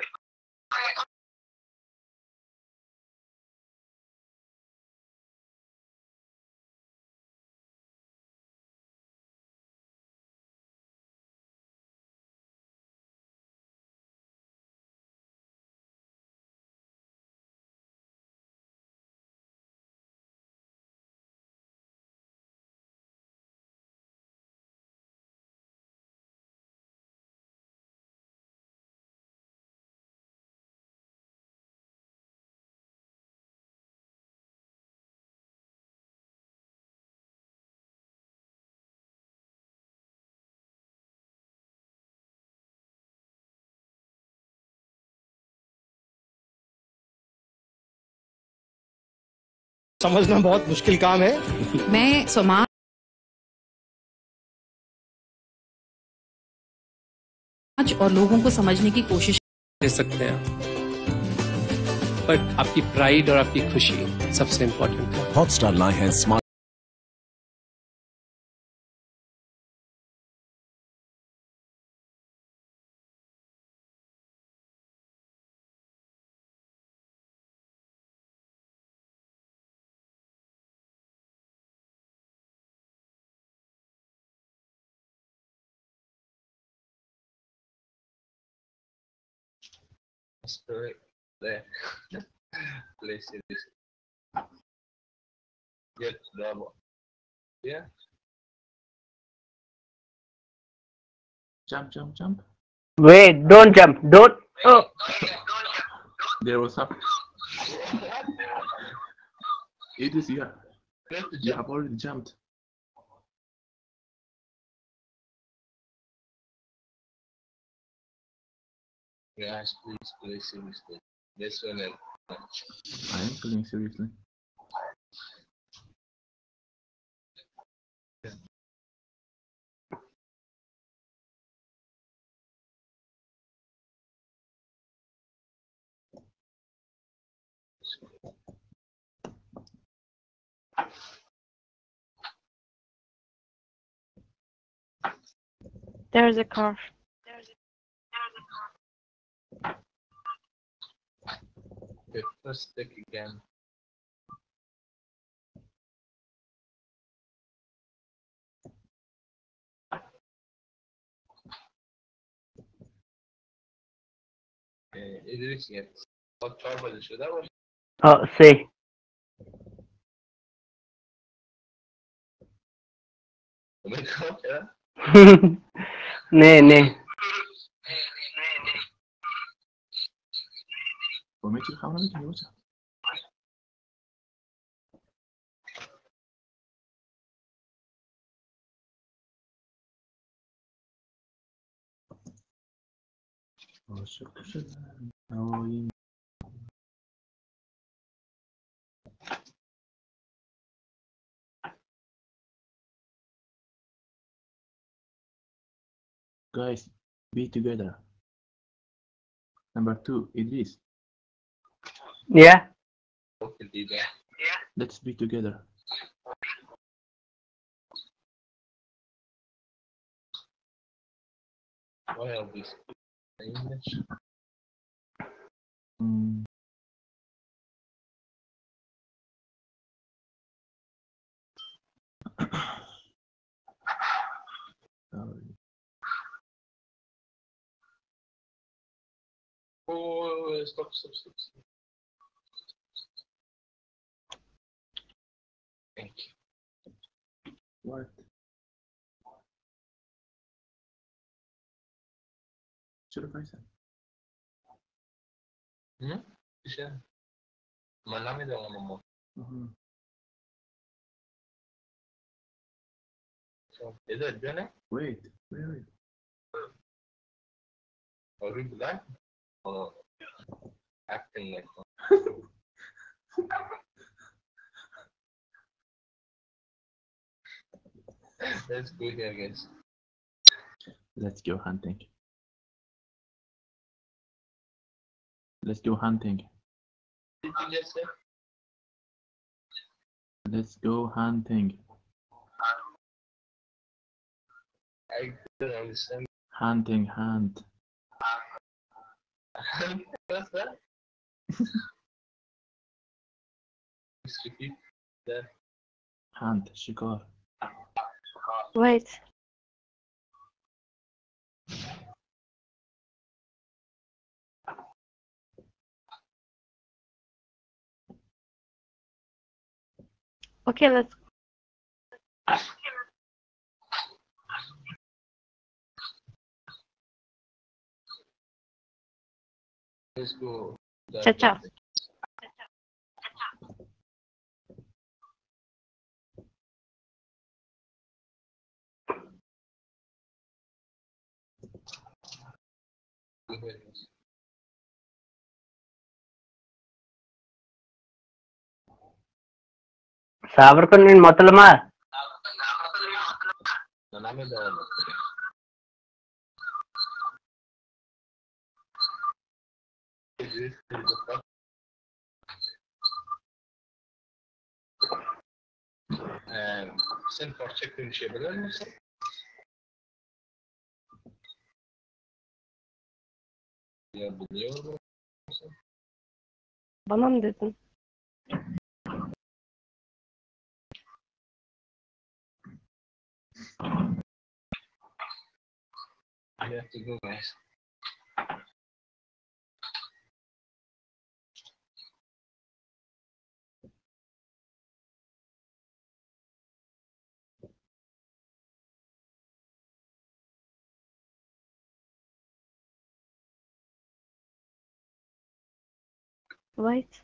समझना बहुत मुश्किल काम है। मैं समाज और लोगों को समझने की कोशिश दे सकते हैं, बट आपकी प्राइड और आपकी खुशी सबसे इम्पोर्टेंट है। हॉटस्टार लाए हैं smart There. Place it. Get double. Yeah. Jump, jump, jump. Wait, don't jump. Don't. Oh. There was up. It is here. You have already jumped. Guys, please play seriously. This one and I am playing seriously. There's a car. Okay, first stick again. Okay, Idris gets what trouble is that one? Oh, see. Nee. Waarmee gaan we naar de Guys, be together. Number 2, Idris. Yeah. Let's be together. Why are we English? Oh, stop. Thank you. What? Should I say? Siya. Malami daw ang mo. So, is it done? Wait, where are you? Are we blind? Or acting like one? Let's go here, guys. Let's go hunting. Let's go hunting. Did you just say? Let's go hunting. I don't understand. Hunting, hunt. What's that? Just repeat that. Hunt, shikar. Wait. Okay, let's. Let's go. Chacha. Sabarkan min motalma. Name daw. Sen parça konuşabilir misin? Ya biliyor musun? Bana mı dedin? You have to go, guys. Wait.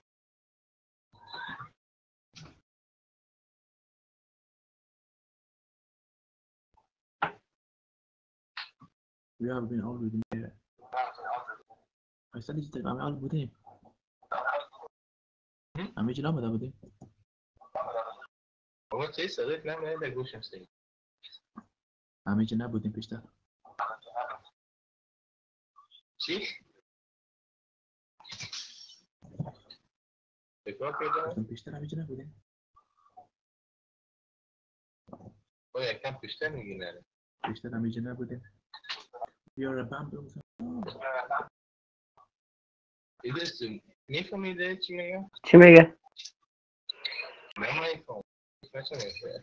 We have been already there. I said it's I'm all with him. I'm with you with him. هو انت لسه قلت نعمل ايه ده جو شمسية؟ I'm with you with him, Pista. شيخ؟ تكرار كده؟ Pista, I'm with you with him. Oye, كان بيشتغل يجينا. Pista, I'm with you with him. You're a bamboo. Is this me for me there, Chimega? Chimega. No, my phone. That's what I said.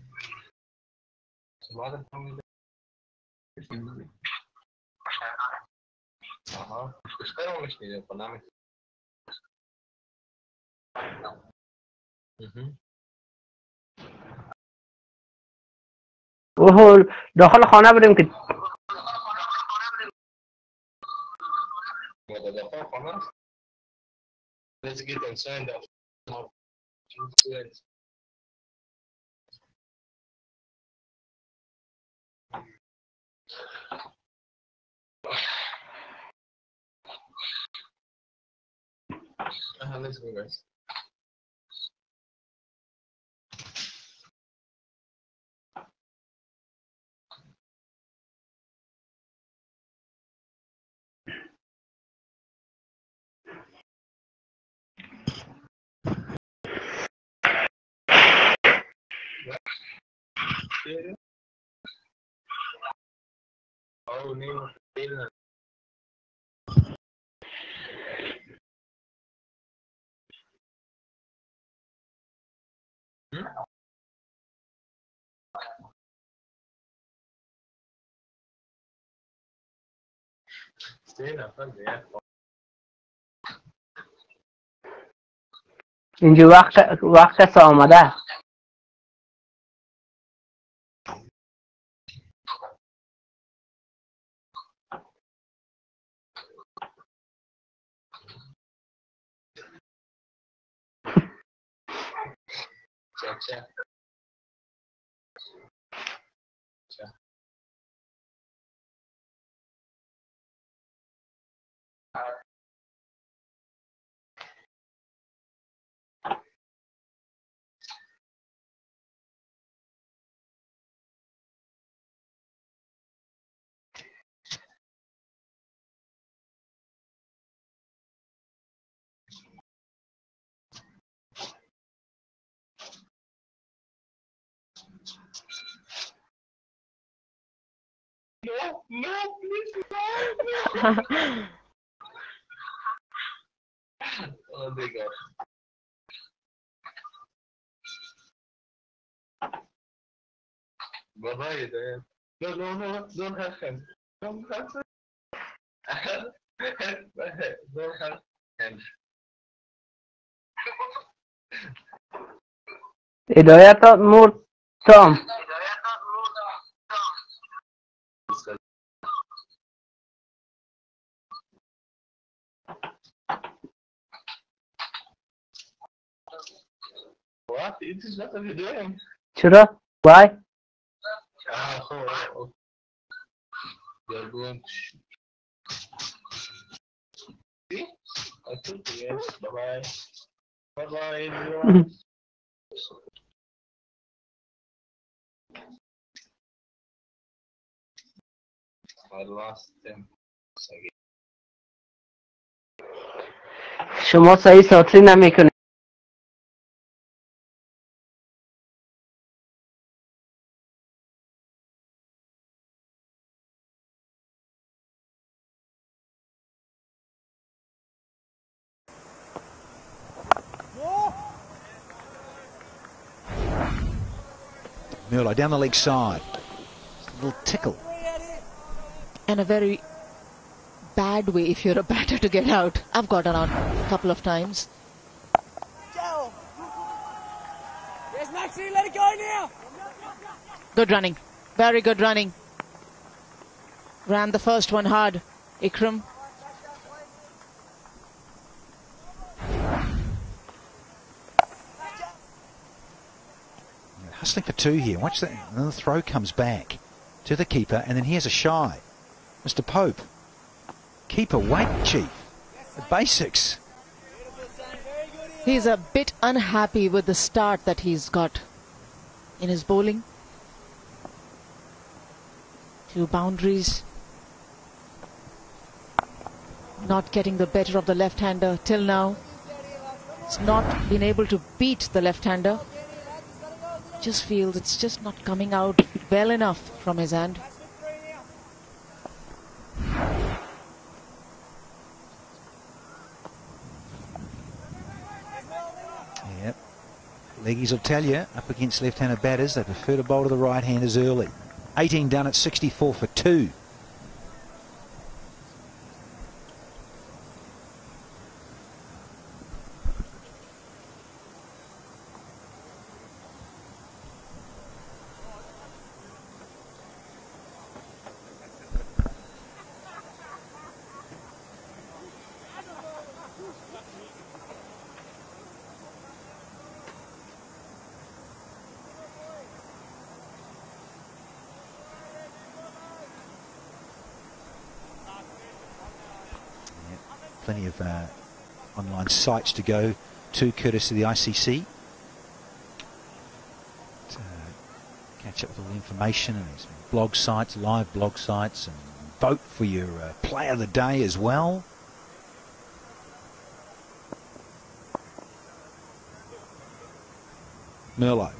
Some for me there. Estavam mexendo, economic. ओहो दखल खाना بریم که Let's get them signed up. Let's go, guys. Oh, name of the اینجا وقت آمده Chacha. No, please, no. Oh my God. Bye-bye, then. No, don't have him. Don't have him. Don't have him. هدایت مورد تام. What? It is not a video. چرا؟ Why? Oh. They're going to shoot. See? I told you, yes. Bye-bye. Bye-bye, everyone. I lost them. شما صحیح ساتری نمیکنید. Murlo down the leg side. Just a little tickle. And a very bad way if you're a batter to get out. I've got around a couple of times. Yes, Maxi, let it go now. Good running. Very good running. Ran the first one hard. Ikram. Hustling for two here. Watch that. And then the throw comes back to the keeper, and then here's a shy. Mr. Pope. Keep awake, Chief. The basics. He's a bit unhappy with the start that he's got in his bowling. 2 boundaries. Not getting the better of the left-hander till now. It's not been able to beat the left-hander. Just feels it's just not coming out well enough from his hand. Yep. Leggies will tell you, up against left-handed batters, they prefer to bowl to the right-handers early. 18 done at 64 for 2. Plenty of online sites to go to, courtesy of the ICC. To catch up with all the information, and there's blog sites, live blog sites, and vote for your player of the day as well. Murlo.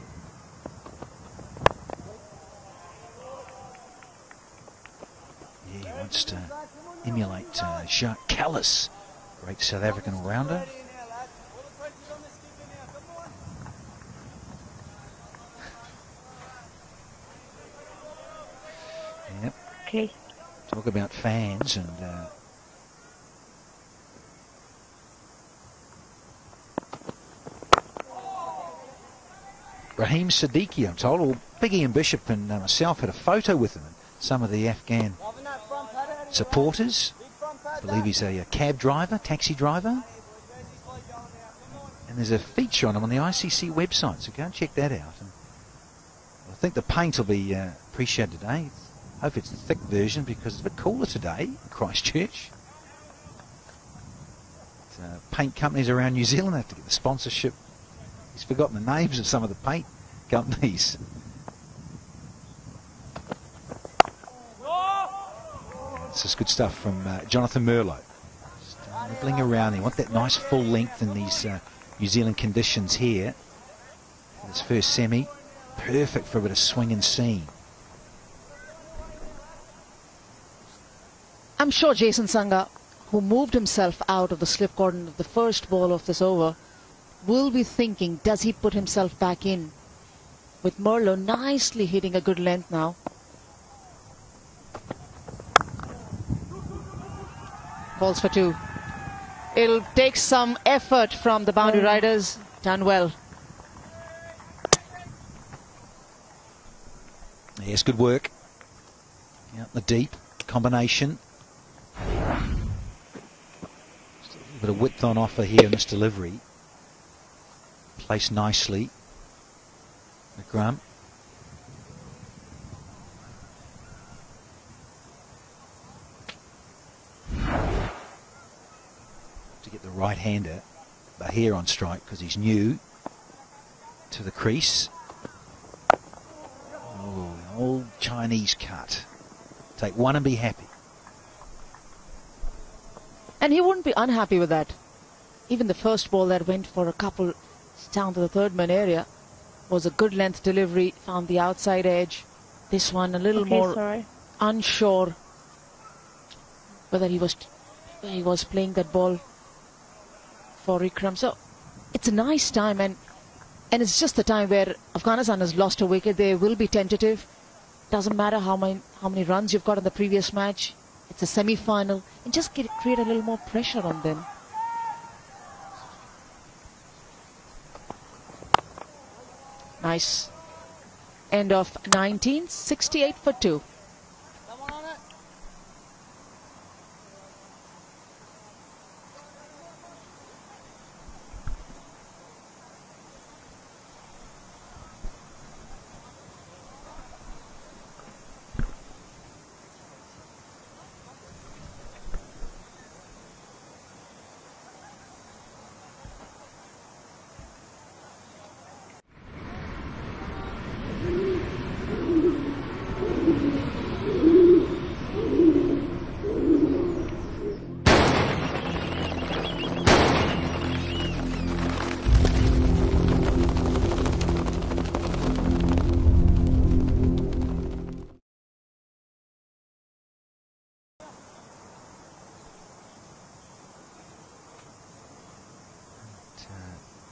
Yeah, he wants to emulate Jacques Kallis, great South African all-rounder. Yep. Okay. Talk about fans and Raheem Siddiqui, I'm told. Well, Big Ian Bishop and myself had a photo with him and some of the Afghan supporters. I believe he's a cab driver, taxi driver. And there's a feature on him on the ICC website, so go and check that out. And I think the paint will be appreciated today. I hope it's the thick version because it's a bit cooler today in Christchurch. Paint companies around New Zealand have to get the sponsorship. He's forgotten the names of some of the paint companies. This is good stuff from Jonathan Murlo. Just nibbling around. You want that nice full length in these New Zealand conditions here. This first semi, perfect for a bit of swing and seam. I'm sure Jason Sangha, who moved himself out of the slip cordon of the first ball of this over, will be thinking, does he put himself back in? With Merlo nicely hitting a good length now. Balls for two. It'll take some effort from the boundary riders. Done well. Yes, good work. Out in the deep combination. Just a little bit of width on offer here in this delivery. Placed nicely. McGrum. To get the right-hander, Bahir on strike because he's new to the crease. Oh, an old Chinese cut. Take one and be happy. And he wouldn't be unhappy with that. Even the first ball that went for a couple down to the third man area was a good length delivery, found the outside edge. This one a little more unsure whether he was playing that ball for Ikram. So it's a nice time, and it's just the time where Afghanistan has lost a wicket. They will be tentative. Doesn't matter how many runs you've got in the previous match. It's a semi-final, and just create a little more pressure on them. Nice. End of 19, 68 for 2.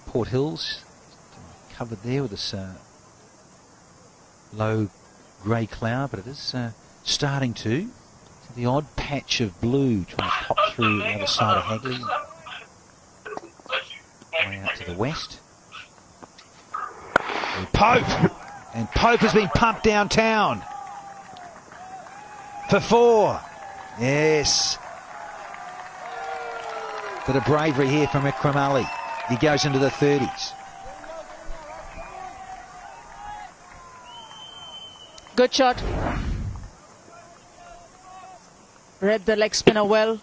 Port Hills covered there with this low grey cloud, but it is starting to. The odd patch of blue trying to pop through the other side of Hagley. Way out to the west. Pope! And Pope has been pumped downtown. For 4. Yes. Bit of bravery here from Ikram Ali. He goes into the 30s. Good shot. Read the leg spinner well.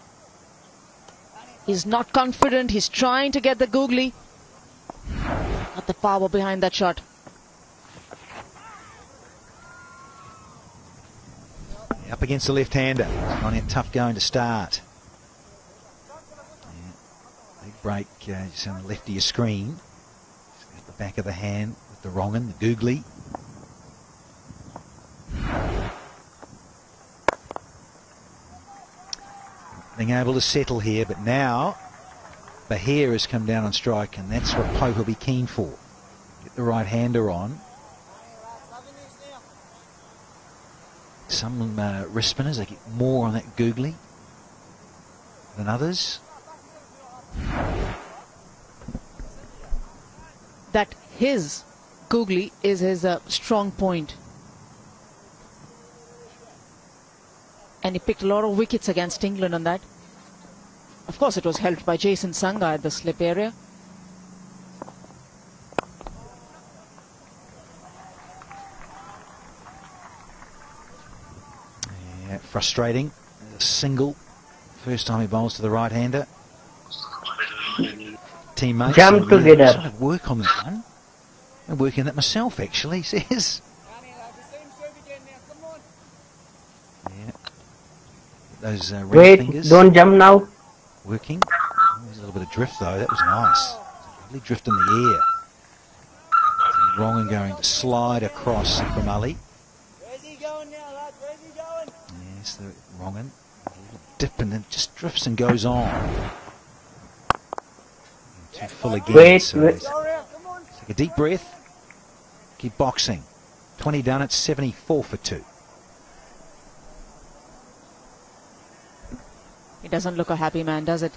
He's not confident. He's trying to get the googly. Not the power behind that shot. Up against the left-hander. Finding it tough going to start. Big break just on the left of your screen. At the back of the hand with the wrong one, the googly. Being able to settle here, but now Bahir has come down on strike, and that's what Pope will be keen for. Get the right-hander on. Some wrist spinners, they get more on that googly than others. That his googly is his strong point. And he picked a lot of wickets against England on that. Of course, it was helped by Jason Sangha at the slip area. Yeah, frustrating. A single. First time he bowls to the right-hander. Teammates jump together. Sort of work on that one. I'm working that myself, actually, he says. Yeah. Those red Wait, fingers. don't jump now. Working. Oh, there's a little bit of drift, though. That was nice. Lovely drift in the air. So wrong and going to slide across from Ali. Where's he going now, lad? Where's he going? Yes, the wrong one. dip and then just drifts and goes on. Too full again. Wait. Take a deep breath. Keep boxing. 20 down at 74 for 2. He doesn't look a happy man, does it?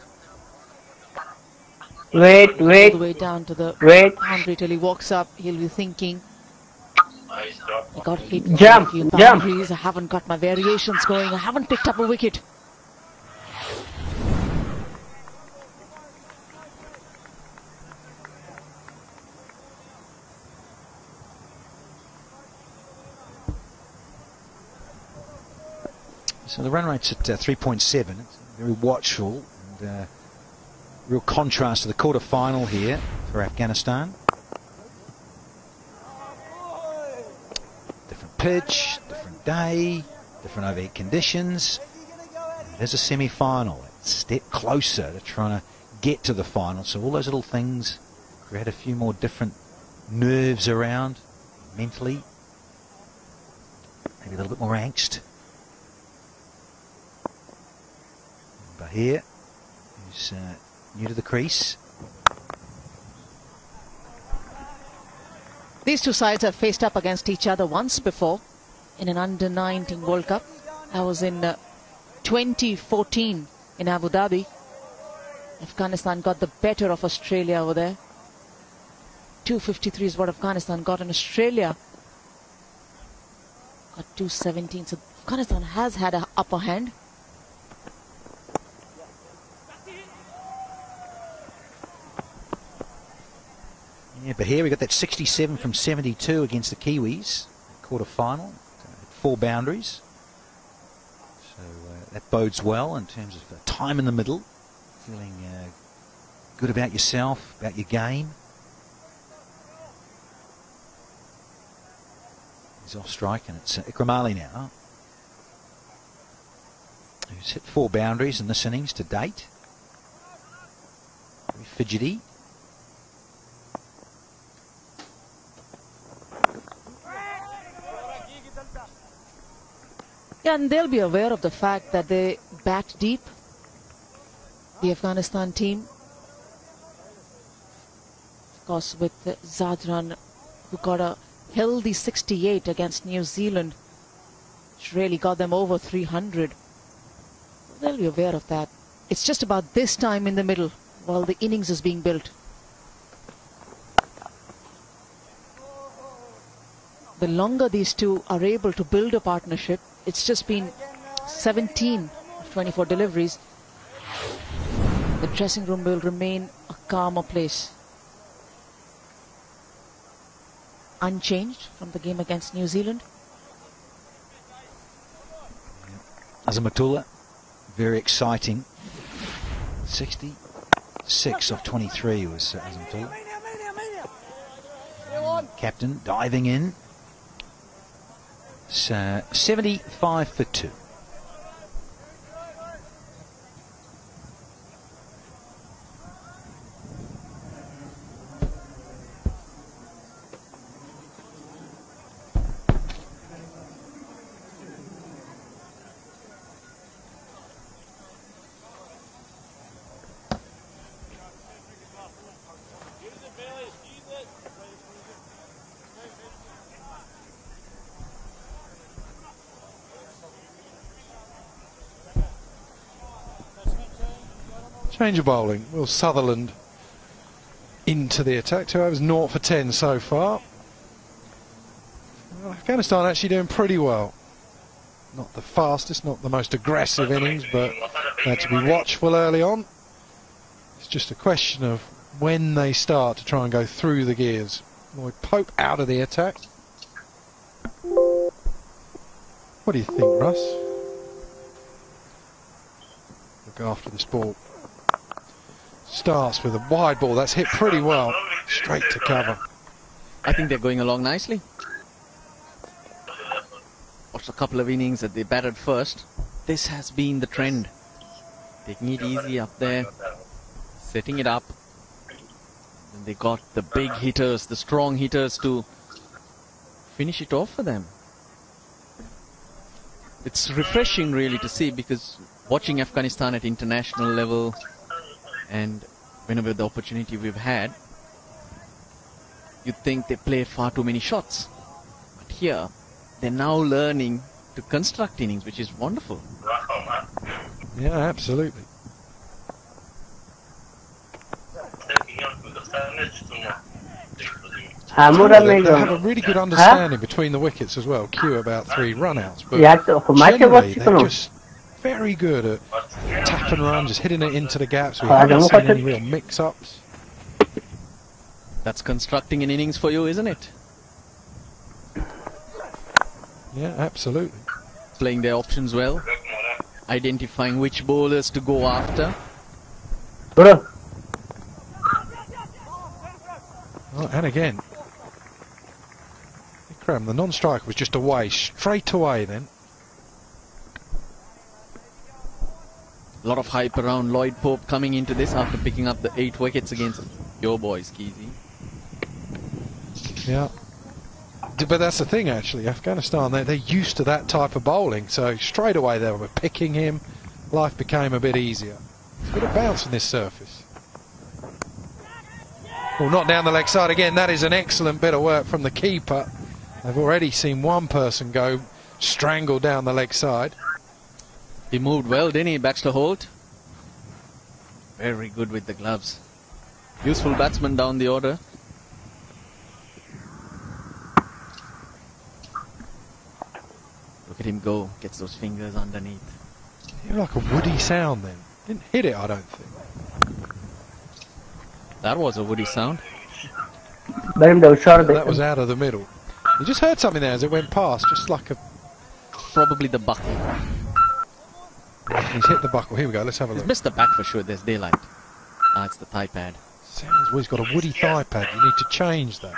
Wait. All the way down to the boundary till he walks up, he'll be thinking, I got hit by a few boundaries, I haven't got my variations going, I haven't picked up a wicket. So the run rate's at 3.7. It's very watchful and real contrast to the quarter-final here for Afghanistan. Different pitch, different day, different overhead conditions. And there's a semi-final. It's a step closer to trying to get to the final. So all those little things create a few more different nerves around mentally. Maybe a little bit more angst. Bahir, who's new to the crease. These two sides have faced up against each other once before in an under-19 World Cup. That was in 2014 in Abu Dhabi. Afghanistan got the better of Australia over there. 253 is what Afghanistan got, and Australia got 217. So Afghanistan has had an upper hand. Yeah, but here we got that 67 from 72 against the Kiwis, quarter-final, 4 boundaries. So that bodes well in terms of time in the middle, feeling good about yourself, about your game. He's off strike, and it's Ikram Ali now, who's hit 4 boundaries in this innings to date. Very fidgety. Yeah, and they'll be aware of the fact that they bat deep, the Afghanistan team. Of course, with Zadran, who got a healthy 68 against New Zealand, which really got them over 300. They'll be aware of that. It's just about this time in the middle while the innings is being built. The longer these two are able to build a partnership, it's just been 17 of 24 deliveries, the dressing room will remain a calmer place. Unchanged from the game against New Zealand. Azamatullah, very exciting. 66 of 23 was Azamatullah. Captain diving in. So 75 for 2. Change of bowling. Will Sutherland into the attack. 2 overs, 0 for 10 so far. Well, Afghanistan actually doing pretty well. Not the fastest, not the most aggressive innings, but they had to be watchful early on. It's just a question of when they start to try and go through the gears. Lloyd Pope out of the attack. What do you think, Russ? Look after this ball. Starts with a wide ball. That's hit pretty well. Straight to cover. I think they're going along nicely. Watched a couple of innings that they batted first. This has been the trend. Taking it easy up there. Setting it up. And they got the big hitters, the strong hitters to finish it off for them. It's refreshing really to see, because watching Afghanistan at international level, and whenever the opportunity we've had, you'd think they play far too many shots. But here, they're now learning to construct innings, which is wonderful. Yeah, absolutely. They have a really good understanding between the wickets as well. Cue about 3 run-outs, but generally they're just very good at tap and run, just hitting it into the gaps. We haven't seen any real mix-ups. That's constructing an innings for you, isn't it? Yeah, absolutely. Playing their options well, identifying which bowlers to go after. Oh, and again, Ikram, the non-striker was just away, straight away then. A lot of hype around Lloyd Pope coming into this after picking up the 8 wickets against your boys, Keezy. Yeah. But that's the thing, actually. Afghanistan, they're used to that type of bowling, so straight away they were picking him. Life became a bit easier. It's a bit of bounce on this surface. Well, not down the leg side again. That is an excellent bit of work from the keeper. I've already seen one person go strangled down the leg side. He moved well, didn't he, Baxter Holt? Very good with the gloves. Useful batsman down the order. Look at him go, gets those fingers underneath. You're like a woody sound then. Didn't hit it, I don't think. That was a woody sound. That was out of the middle. You just heard something there as it went past, just like a... Probably the buckle. He's hit the buckle. Here we go, let's have a look. He's missed the back for sure, there's daylight. Ah, it's the thigh pad. Sounds well, he's got a woody thigh pad. You need to change that.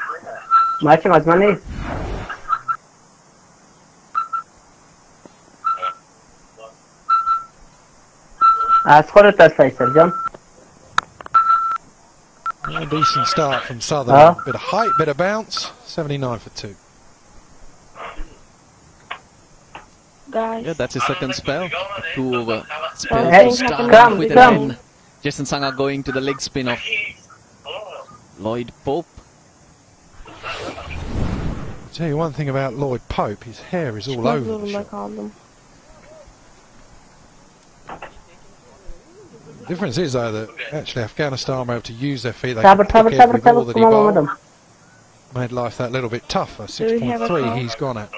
A decent start from Southern. Bit of height, bit of bounce. 79 for 2. Guys. Yeah, that's his second spell. A 2 over spell Hey, to start come, with, come. and then Jason Sangha going to the leg spin of Lloyd Pope. I'll tell you one thing about Lloyd Pope, his hair is all over the shop. The difference is though that actually Afghanistan were able to use their feet. They could pick every ball that he bowled. Made life that little bit tougher. 6.3 he's gone at.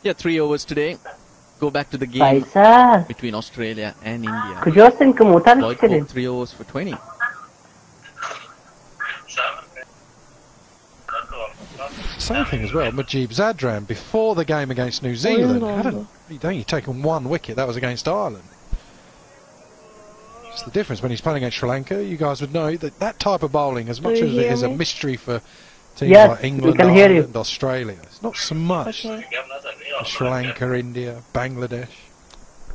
Yeah, 3 overs today. Go back to the game between Australia and India. Lloyd Pope 3 overs for 20. Same thing as well, Majib Zadran before the game against New Zealand he'd only taken 1 wicket. That was against Ireland. It's the difference when he's playing against Sri Lanka. You guys would know that that type of bowling, as much as it is a mystery for teams like England, Ireland, Australia, it's not so much for Sri Lanka, India, Bangladesh.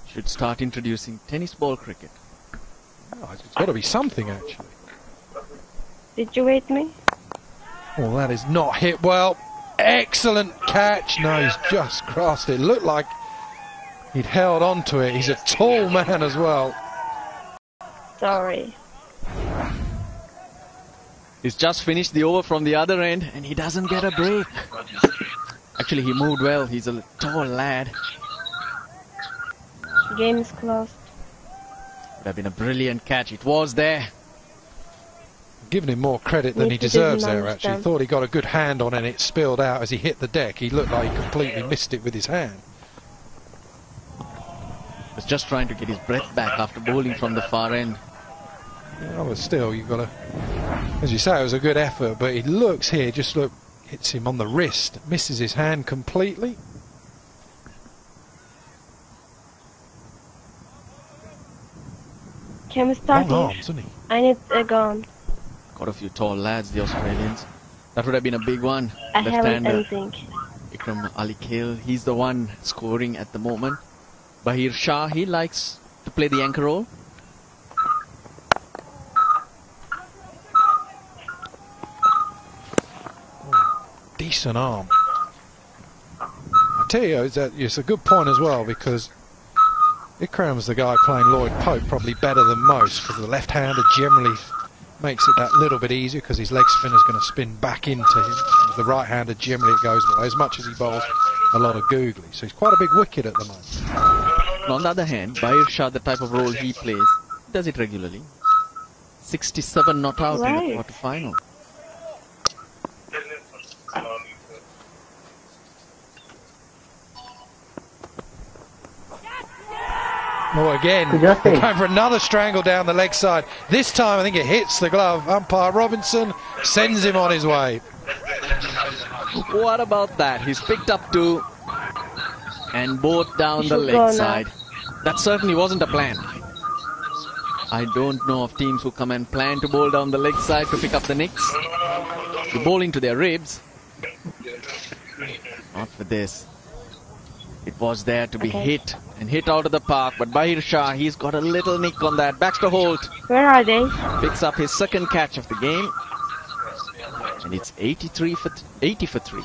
Should start introducing tennis ball cricket. Oh, it's got to be something actually. Did you wait me? Well, that is not hit well. Excellent catch. No, he's just crossed it. Looked like he'd held on to it. He's a tall man as well. Sorry. He's just finished the over from the other end and he doesn't get a break. Actually, he moved well. He's a tall lad. Game is closed. Would have been a brilliant catch. It was there. Giving him more credit than he deserves there, actually. Thought he got a good hand on it and it spilled out as he hit the deck. He looked like he completely missed it with his hand. Was just trying to get his breath back after bowling from the far end. Yeah, but still, you've got to... As you say, it was a good effort, but he looks here, just look, hits him on the wrist, misses his hand completely. Can we start Long here? arms, isn't he? I need a gun. Got a few tall lads, the Australians. That would have been a big one. I haven't Left-hander anything. Ikram Ali Khail, he's the one scoring at the moment. Bahir Shah, he likes to play the anchor role. Decent arm. I tell you, it's a good point as well, because Ikram's the guy playing Lloyd Pope probably better than most, because the left-hander generally makes it that little bit easier because his leg spinner's going to spin back into him. With the right-hander, generally it goes away, as much as he bowls a lot of googly. So he's quite a big wicket at the moment. On the other hand, Bahir Shah, the type of role he plays, does it regularly. 67 not out in the quarter-final. Oh, again, going for another strangle down the leg side. This time I think it hits the glove. Umpire Robinson sends him on his way. What about that? He's picked up two and both down the leg side. That certainly wasn't a plan. I don't know of teams who come and plan to bowl down the leg side to pick up the nicks. You're bowling to their ribs. Not for this. It was there to be hit and hit out of the park, but Bahir Shah, he's got a little nick on that. Baxter Holt. Where are they? Picks up his second catch of the game. And it's 80 for 3.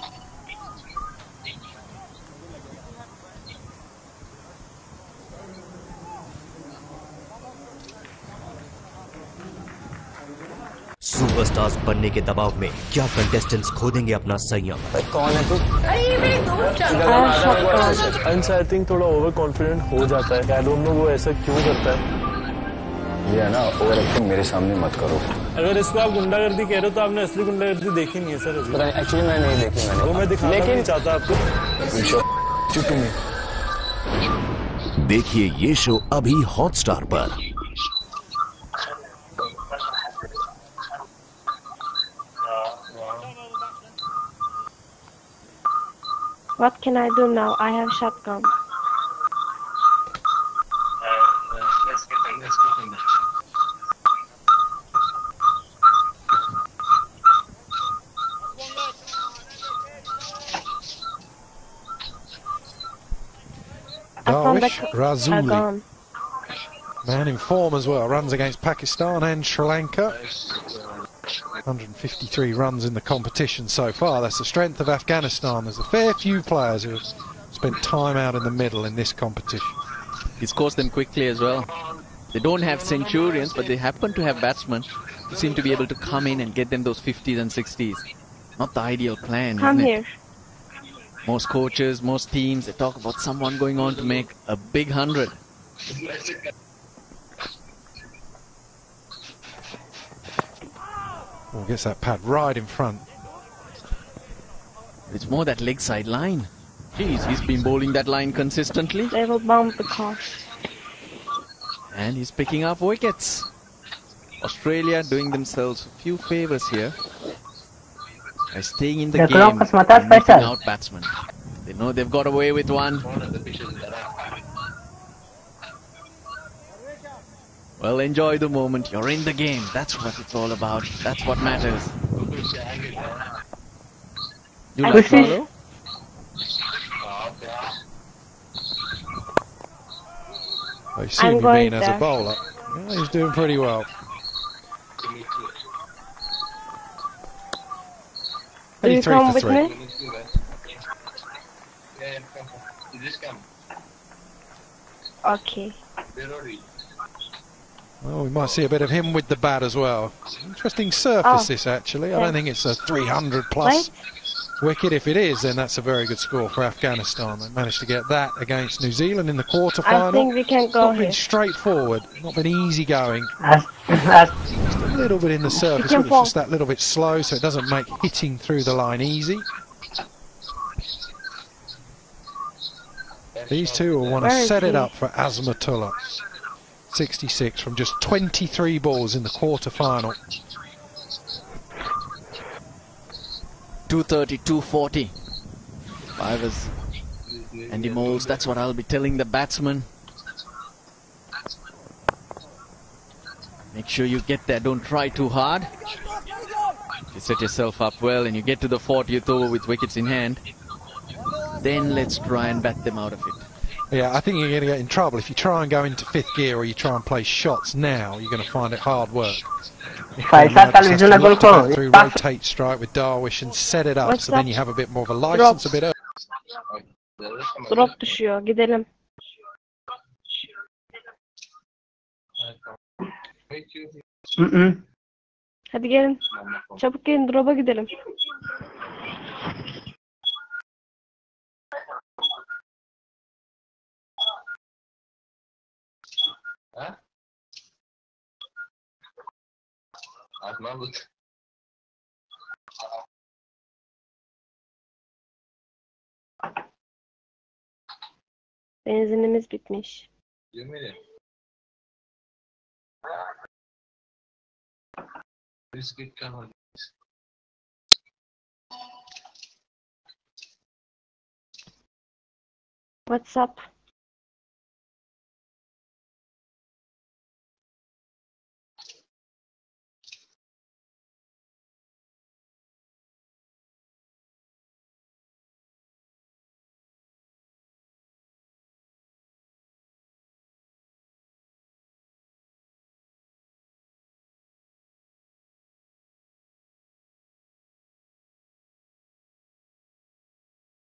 Superstars बनने के दबाव में क्या contestants खो देंगे अपना संयम? कौन है तू? आई थिंक थोड़ा ओवर कॉन्फिडेंट हो जाता है। आई डोंट नो वो ऐसा क्यों करता है। ये है ना, ओवर एक्टिंग मेरे सामने मत करो। अगर इसको आप गुंडागर्दी कह रहे हो तो आपने असली गुंडागर्दी देखी नहीं है सर। एक्चुअली मैं नहीं देखी, मैंने वो मैं दिखाना नहीं चाहता आपको। चुप में देखिए ये शो अभी हॉटस्टार पर। What can I do now? I have shotgun. Let's get in there. Darwish Razuli, man in form as well, runs against Pakistan and Sri Lanka. 153 runs in the competition so far. That's the strength of Afghanistan. There's a fair few players who have spent time out in the middle in this competition. He scores them quickly as well. They don't have centurions, but they happen to have batsmen who seem to be able to come in and get them those 50s and 60s. Not the ideal plan, Come isn't here. it? Most coaches, most teams, they talk about someone going on to make a big 100. Oh, gets that pad right in front. It's more that leg side line. Jeez, he's been bowling that line consistently. They will bump the car. And he's picking up wickets. Australia doing themselves a few favours here by staying in the game and knocking out batsmen. They know they've got away with one. Well, enjoy the moment. You're in the game. That's what it's all about. That's what matters. You like follow? Well, you see him being as a bowler. Yeah, he's doing pretty well. Do you come with me? Okay. Well, we might see a bit of him with the bat as well. Interesting surface this actually. I don't think it's a 300 plus wicket. If it is, then that's a very good score for Afghanistan. They managed to get that against New Zealand in the quarter-final. I think we can go Not been straightforward, not been easy going. Just a little bit in the surface, but it's just that little bit slow, so it doesn't make hitting through the line easy. These two will want to set it up for Azmatullah. 66 from just 23 balls in the quarter-final. 230, 240. Fivers. Andy Moles, that's what I'll be telling the batsman. Make sure you get there, don't try too hard. If you set yourself up well and you get to the 40th over with wickets in hand, then let's try and bat them out of it. Yeah, I think you're going to get in trouble if you try and go into fifth gear or you try and play shots now. You're going to find it hard work. Through rotate strike with Darwish and set it up so then you have a bit more of a license a bit early. Drop düşüyor. Gidelim. Hadi gelin. Çabuk gelin. Drop'a gidelim. Benzinimiz bitmiş. What's up?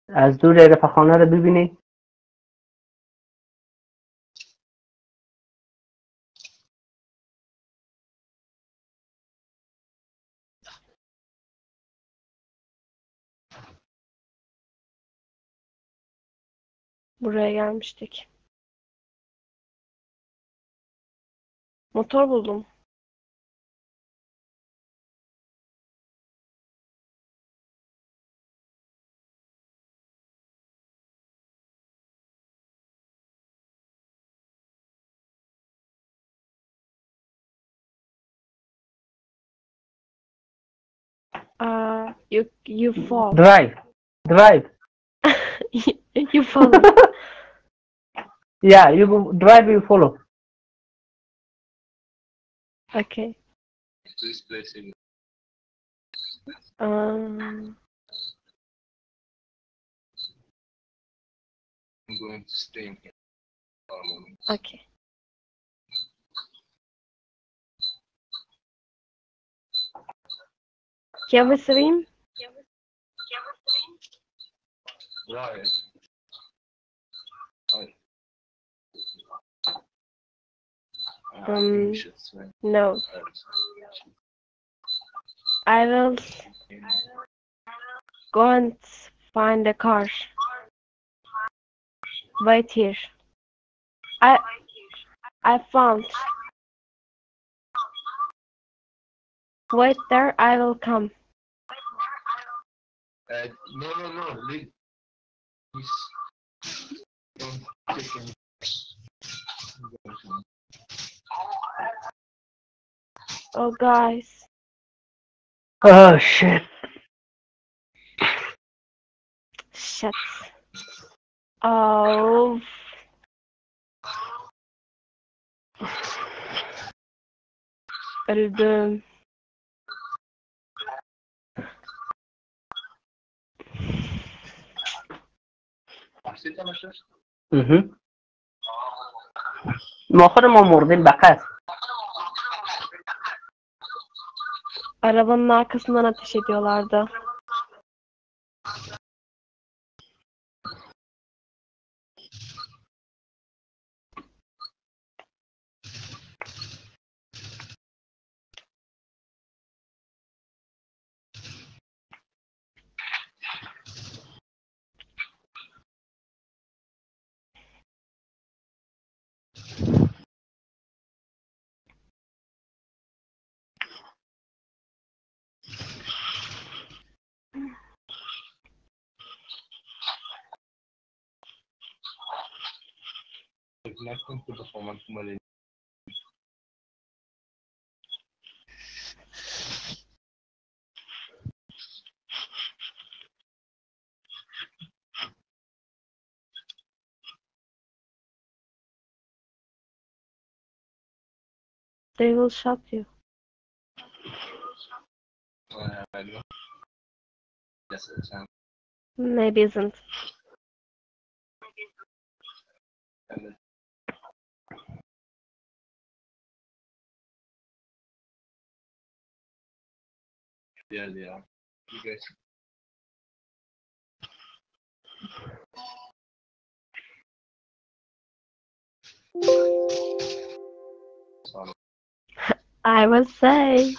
از دور رفاخانه رو ببینید. Buraya gelmiştik. Motor buldum. You fall. Drive. You follow. Yeah, you go drive, you follow. Okay. I'm going to stay in here for a moment. Okay. Can we swim? Right. No. I will go and find the car. Wait here. I found. Wait there, I will come. No. Leave. Please. Don't take any. Oh, guys. Oh, shit. Shit. Oh. Öldüm. ما خودمون مردیم به قصد. Arabanın arkasından ateş ediyorlardı. Connecting to the performance model. They will shot you. Maybe isn't. Yeah, they are. You guys. I will say.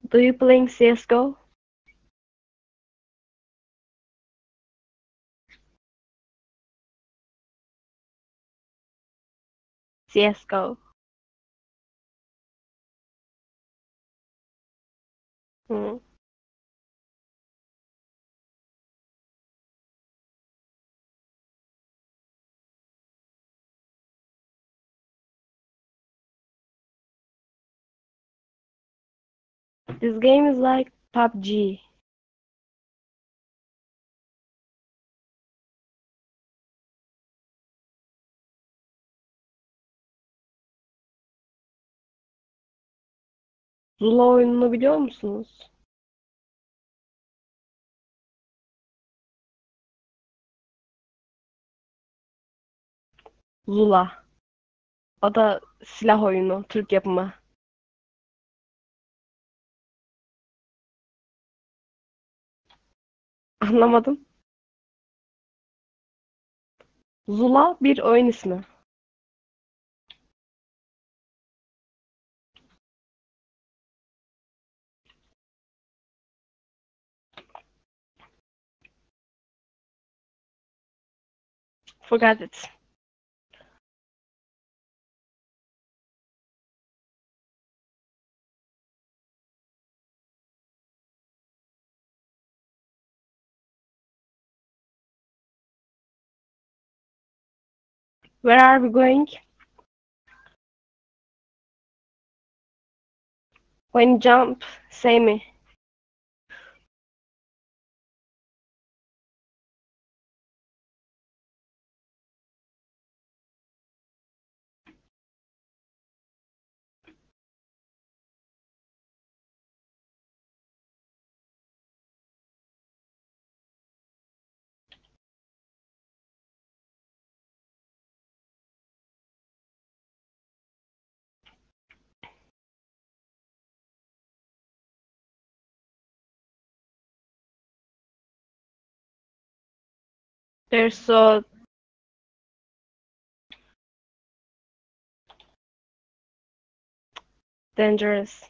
Do you playing CSGO? CSGO. Hmm. This game is like PUBG. Zula oyununu biliyor musunuz? Zula. O da silah oyunu, Türk yapımı. Anlamadım. Zula bir oyun ismi. Forgot it. Where are we going? When you jump, say me. They're so dangerous.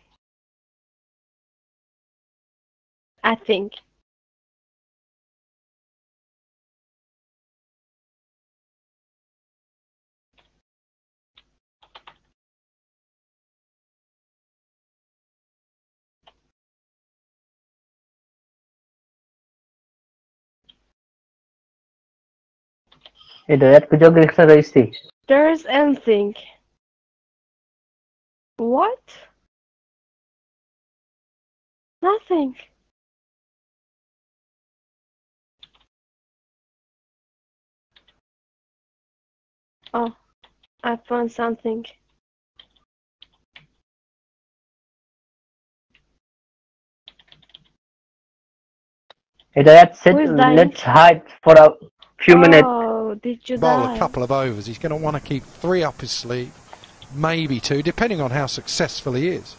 I think. هدايات كجوج لسه رئيسي. There's anything. What? Nothing. Oh, I found something. Hidayat said, Who is dying? let's hide for a few minutes. Oh, did you Bowl die? a couple of overs. He's going to want to keep 3 up his sleeve, maybe 2, depending on how successful he is.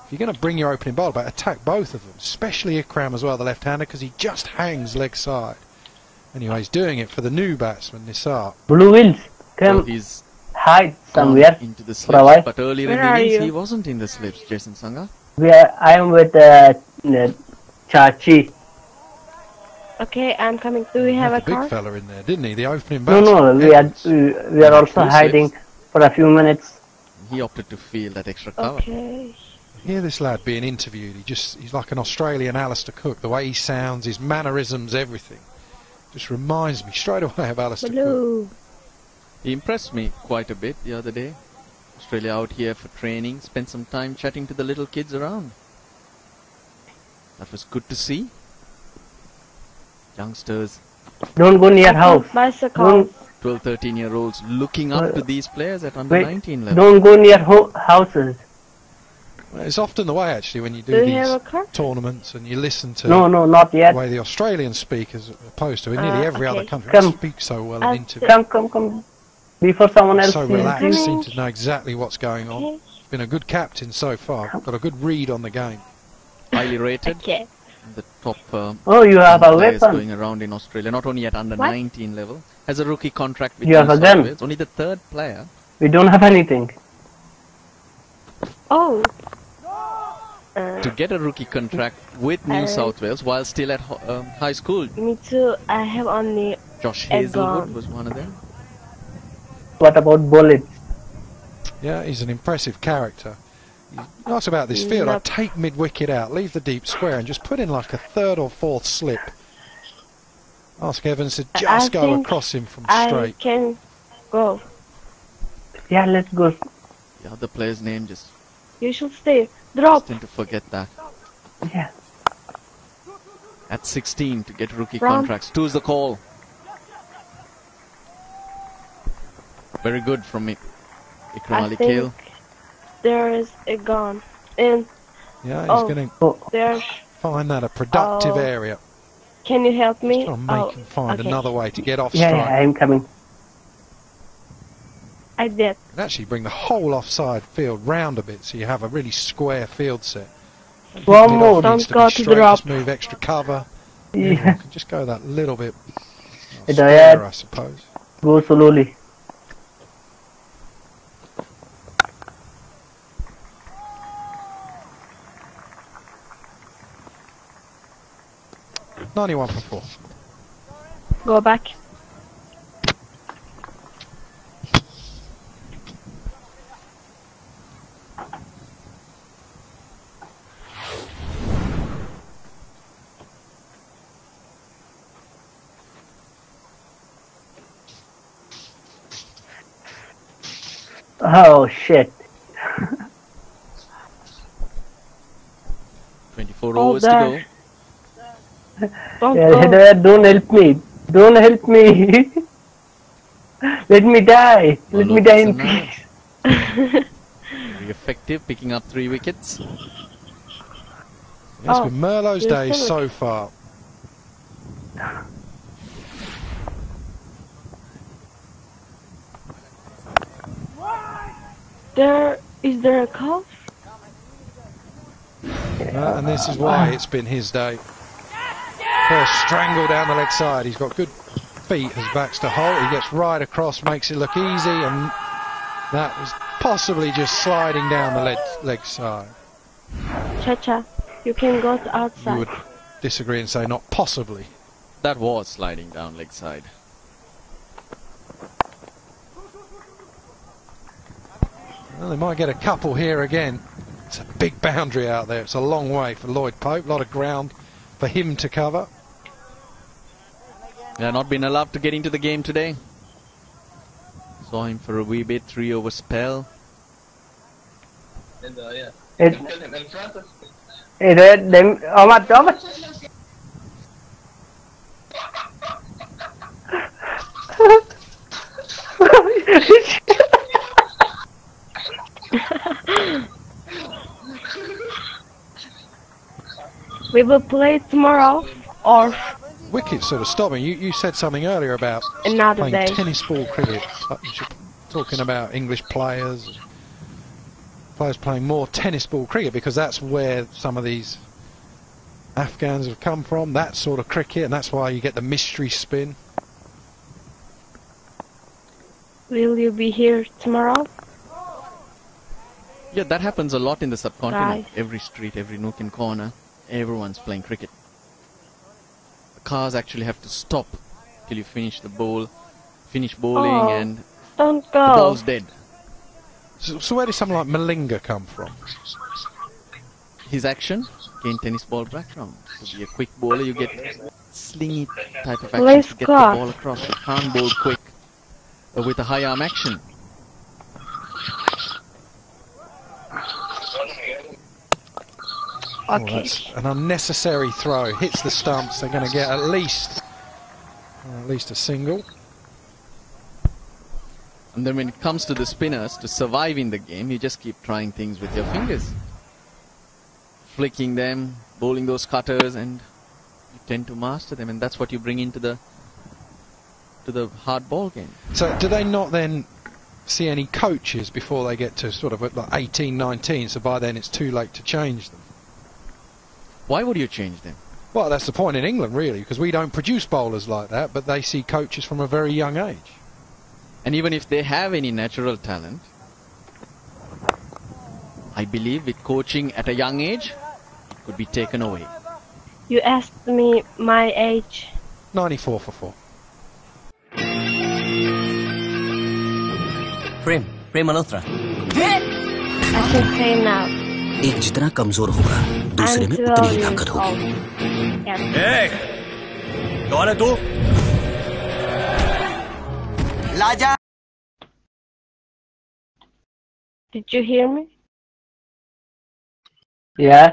If you're going to bring your opening bowler back, attack both of them, especially Ikram as well, the left-hander, because he just hangs leg side. Anyway, he's doing it for the new batsman, Nisar. Blue Wheels, come So he's hide gone somewhere into the for a while. slips, but earlier in Where the are innings you? he wasn't in the slips, Jason Sangha. I am with Chachi. Okay, I'm coming. Do we have a Had the big car? fella in there, didn't he? The opening No, batsman. we are also Two hiding slips. for a few minutes. He opted to field that extra cover. Okay. Hear this lad being interviewed. He's like an Australian Alistair Cook. The way he sounds, his mannerisms, everything. Just reminds me straight away of Alistair Cook. Blue. He impressed me quite a bit the other day. Australia out here for training, spent some time chatting to the little kids around. That was good to see. Youngsters, Don't go near house. Bicycle. Don't, 12, 13-year-olds looking up to these players at under wait, 19 level. don't go near houses. Well, it's often the way, actually, when you do Do you these have a car? tournaments and you listen to No, not yet. the way the Australians speak as opposed to in nearly every other country. Come. They speak so well in interviews. Come. Before someone else So sees relaxed, you. seem to know exactly what's going on. Been a good captain so far. Got a good read on the game. Highly rated. Okay. The top Oh, you have a players weapon. going around in Australia, not only at under What? 19 level. Has a rookie contract with You have New a South gun. Wales. Only the third player. We don't have anything. Oh. To get a rookie contract with New South Wales while still at high school. Me too. I have only Josh a Hazelwood gun. was one of them. What about bullets? Yeah, he's an impressive character. He asks about this field. I'd take mid-wicket out, leave the deep square and just put in like a third or fourth slip. Ask Evans to I just go think across him from I straight. can go. Yeah, let's go. The other player's name just You should stay. Drop. tend to forget that. Yeah. At 16 to get rookie Wrong. contracts. Two's the call. Very good from me. Ikram I Ali think Kale. there is a gun. And Yeah, he's oh, going there's. to find that a productive Oh. area. Can you help me? Trying to make him find okay. another way to get off Yeah, strike. I'm coming. I did. And actually bring the whole offside field round a bit so you have a really square field set. One Mid-off more. needs Don't to go be to straight, drop. just move extra cover. Yeah. You can just go that little bit Hidayat. square, I suppose. Go slowly. .91 for 4. Go back. Oh shit. 24 Oh, overs to there. go. Don't Yeah, go. Hidayat, don't help me. Don't help me. Let me die. Let me die in peace. Very effective, picking up 3 wickets. It's been Merlot's you're days still- so far. Is there a call? And this is why it's been his day. First strangle down the leg side. He's got good feet as Baxter Holt. He gets right across, makes it look easy, and that was possibly just sliding down the leg side. Chacha, you can go to outside. You would disagree and say not possibly. That was sliding down leg side. Well, they might get a couple here again. It's a big boundary out there. It's a long way for Lloyd Pope. A lot of ground for him to cover. Yeah, not been allowed to get into the game today. Saw him for a wee bit, 3 over spell. And yeah. It- And Francis. Hidayat, them. Ahmad. We will play tomorrow or Wicket's sort of stopping. You said something earlier about another playing day. tennis ball cricket. Talking about English players playing more tennis ball cricket because that's where some of these Afghans have come from, that sort of cricket, and that's why you get the mystery spin. Will you be here tomorrow? Yeah, that happens a lot in the subcontinent. Right. Every street, every nook and corner, everyone's playing cricket. The cars actually have to stop till you finish the bowl, finish bowling, Oh, and don't the go. ball's dead. So where does someone like Malinga come from? His action, gain tennis ball background. To be a quick bowler, you get slingy type of action Let's to get go. the ball across. You can't bowl quick with a high arm action. Oh, that's an unnecessary throw. Hits the stumps. They're going to get at least a single. And then when it comes to the spinners, to survive in the game, you just keep trying things with your fingers. flicking them, bowling those cutters, and you tend to master them, and that's what you bring into the hard ball game. So do they not then see any coaches before they get to sort of like 18, 19, so by then it's too late to change them? Why would you change them? Well, that's the point in England, really, because we don't produce bowlers like that, but they see coaches from a very young age. And even if they have any natural talent, I believe with coaching at a young age, it could be taken away. You asked me my age. 94 for 4. Prem Malhotra I can say now. एक जितना कमजोर होगा दूसरे में उतनी ही ताकत होगी। कौन है तू? लाजा। Did you hear me? Yeah.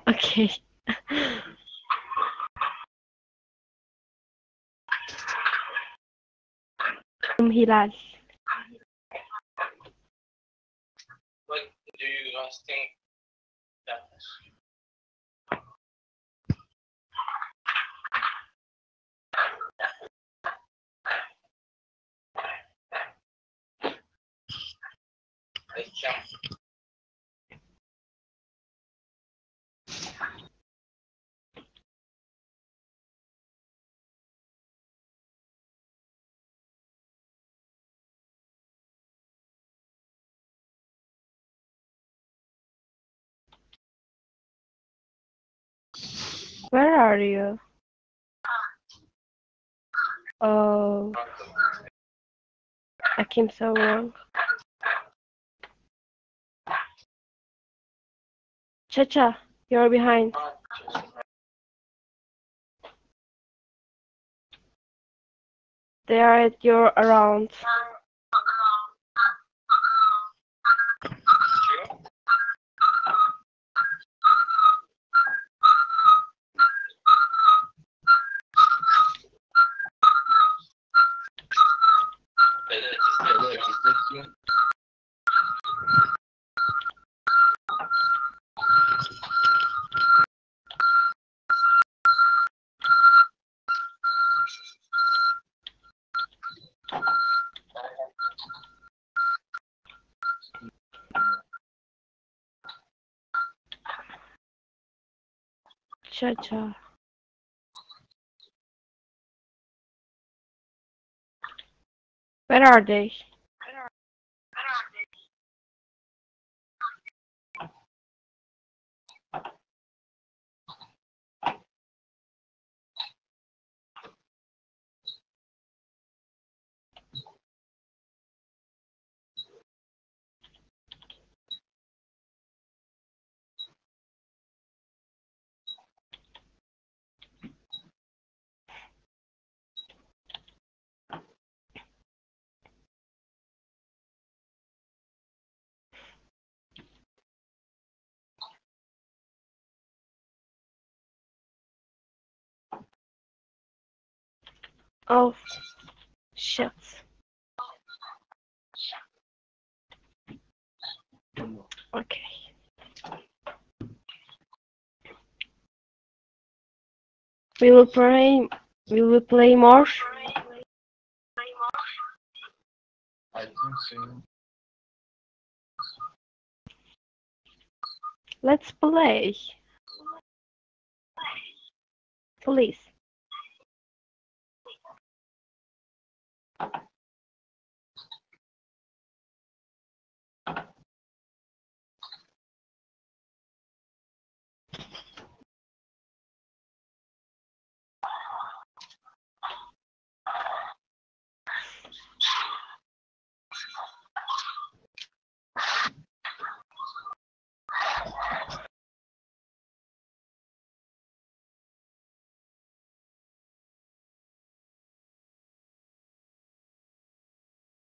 Okay. Hilal. What do you guys think that I can Where are you? Oh, I came so wrong. Chacha, you're behind. They are at your around. Chacha. Where are they? Oh, shit. Okay. We will play more? I think so. Let's play. Please.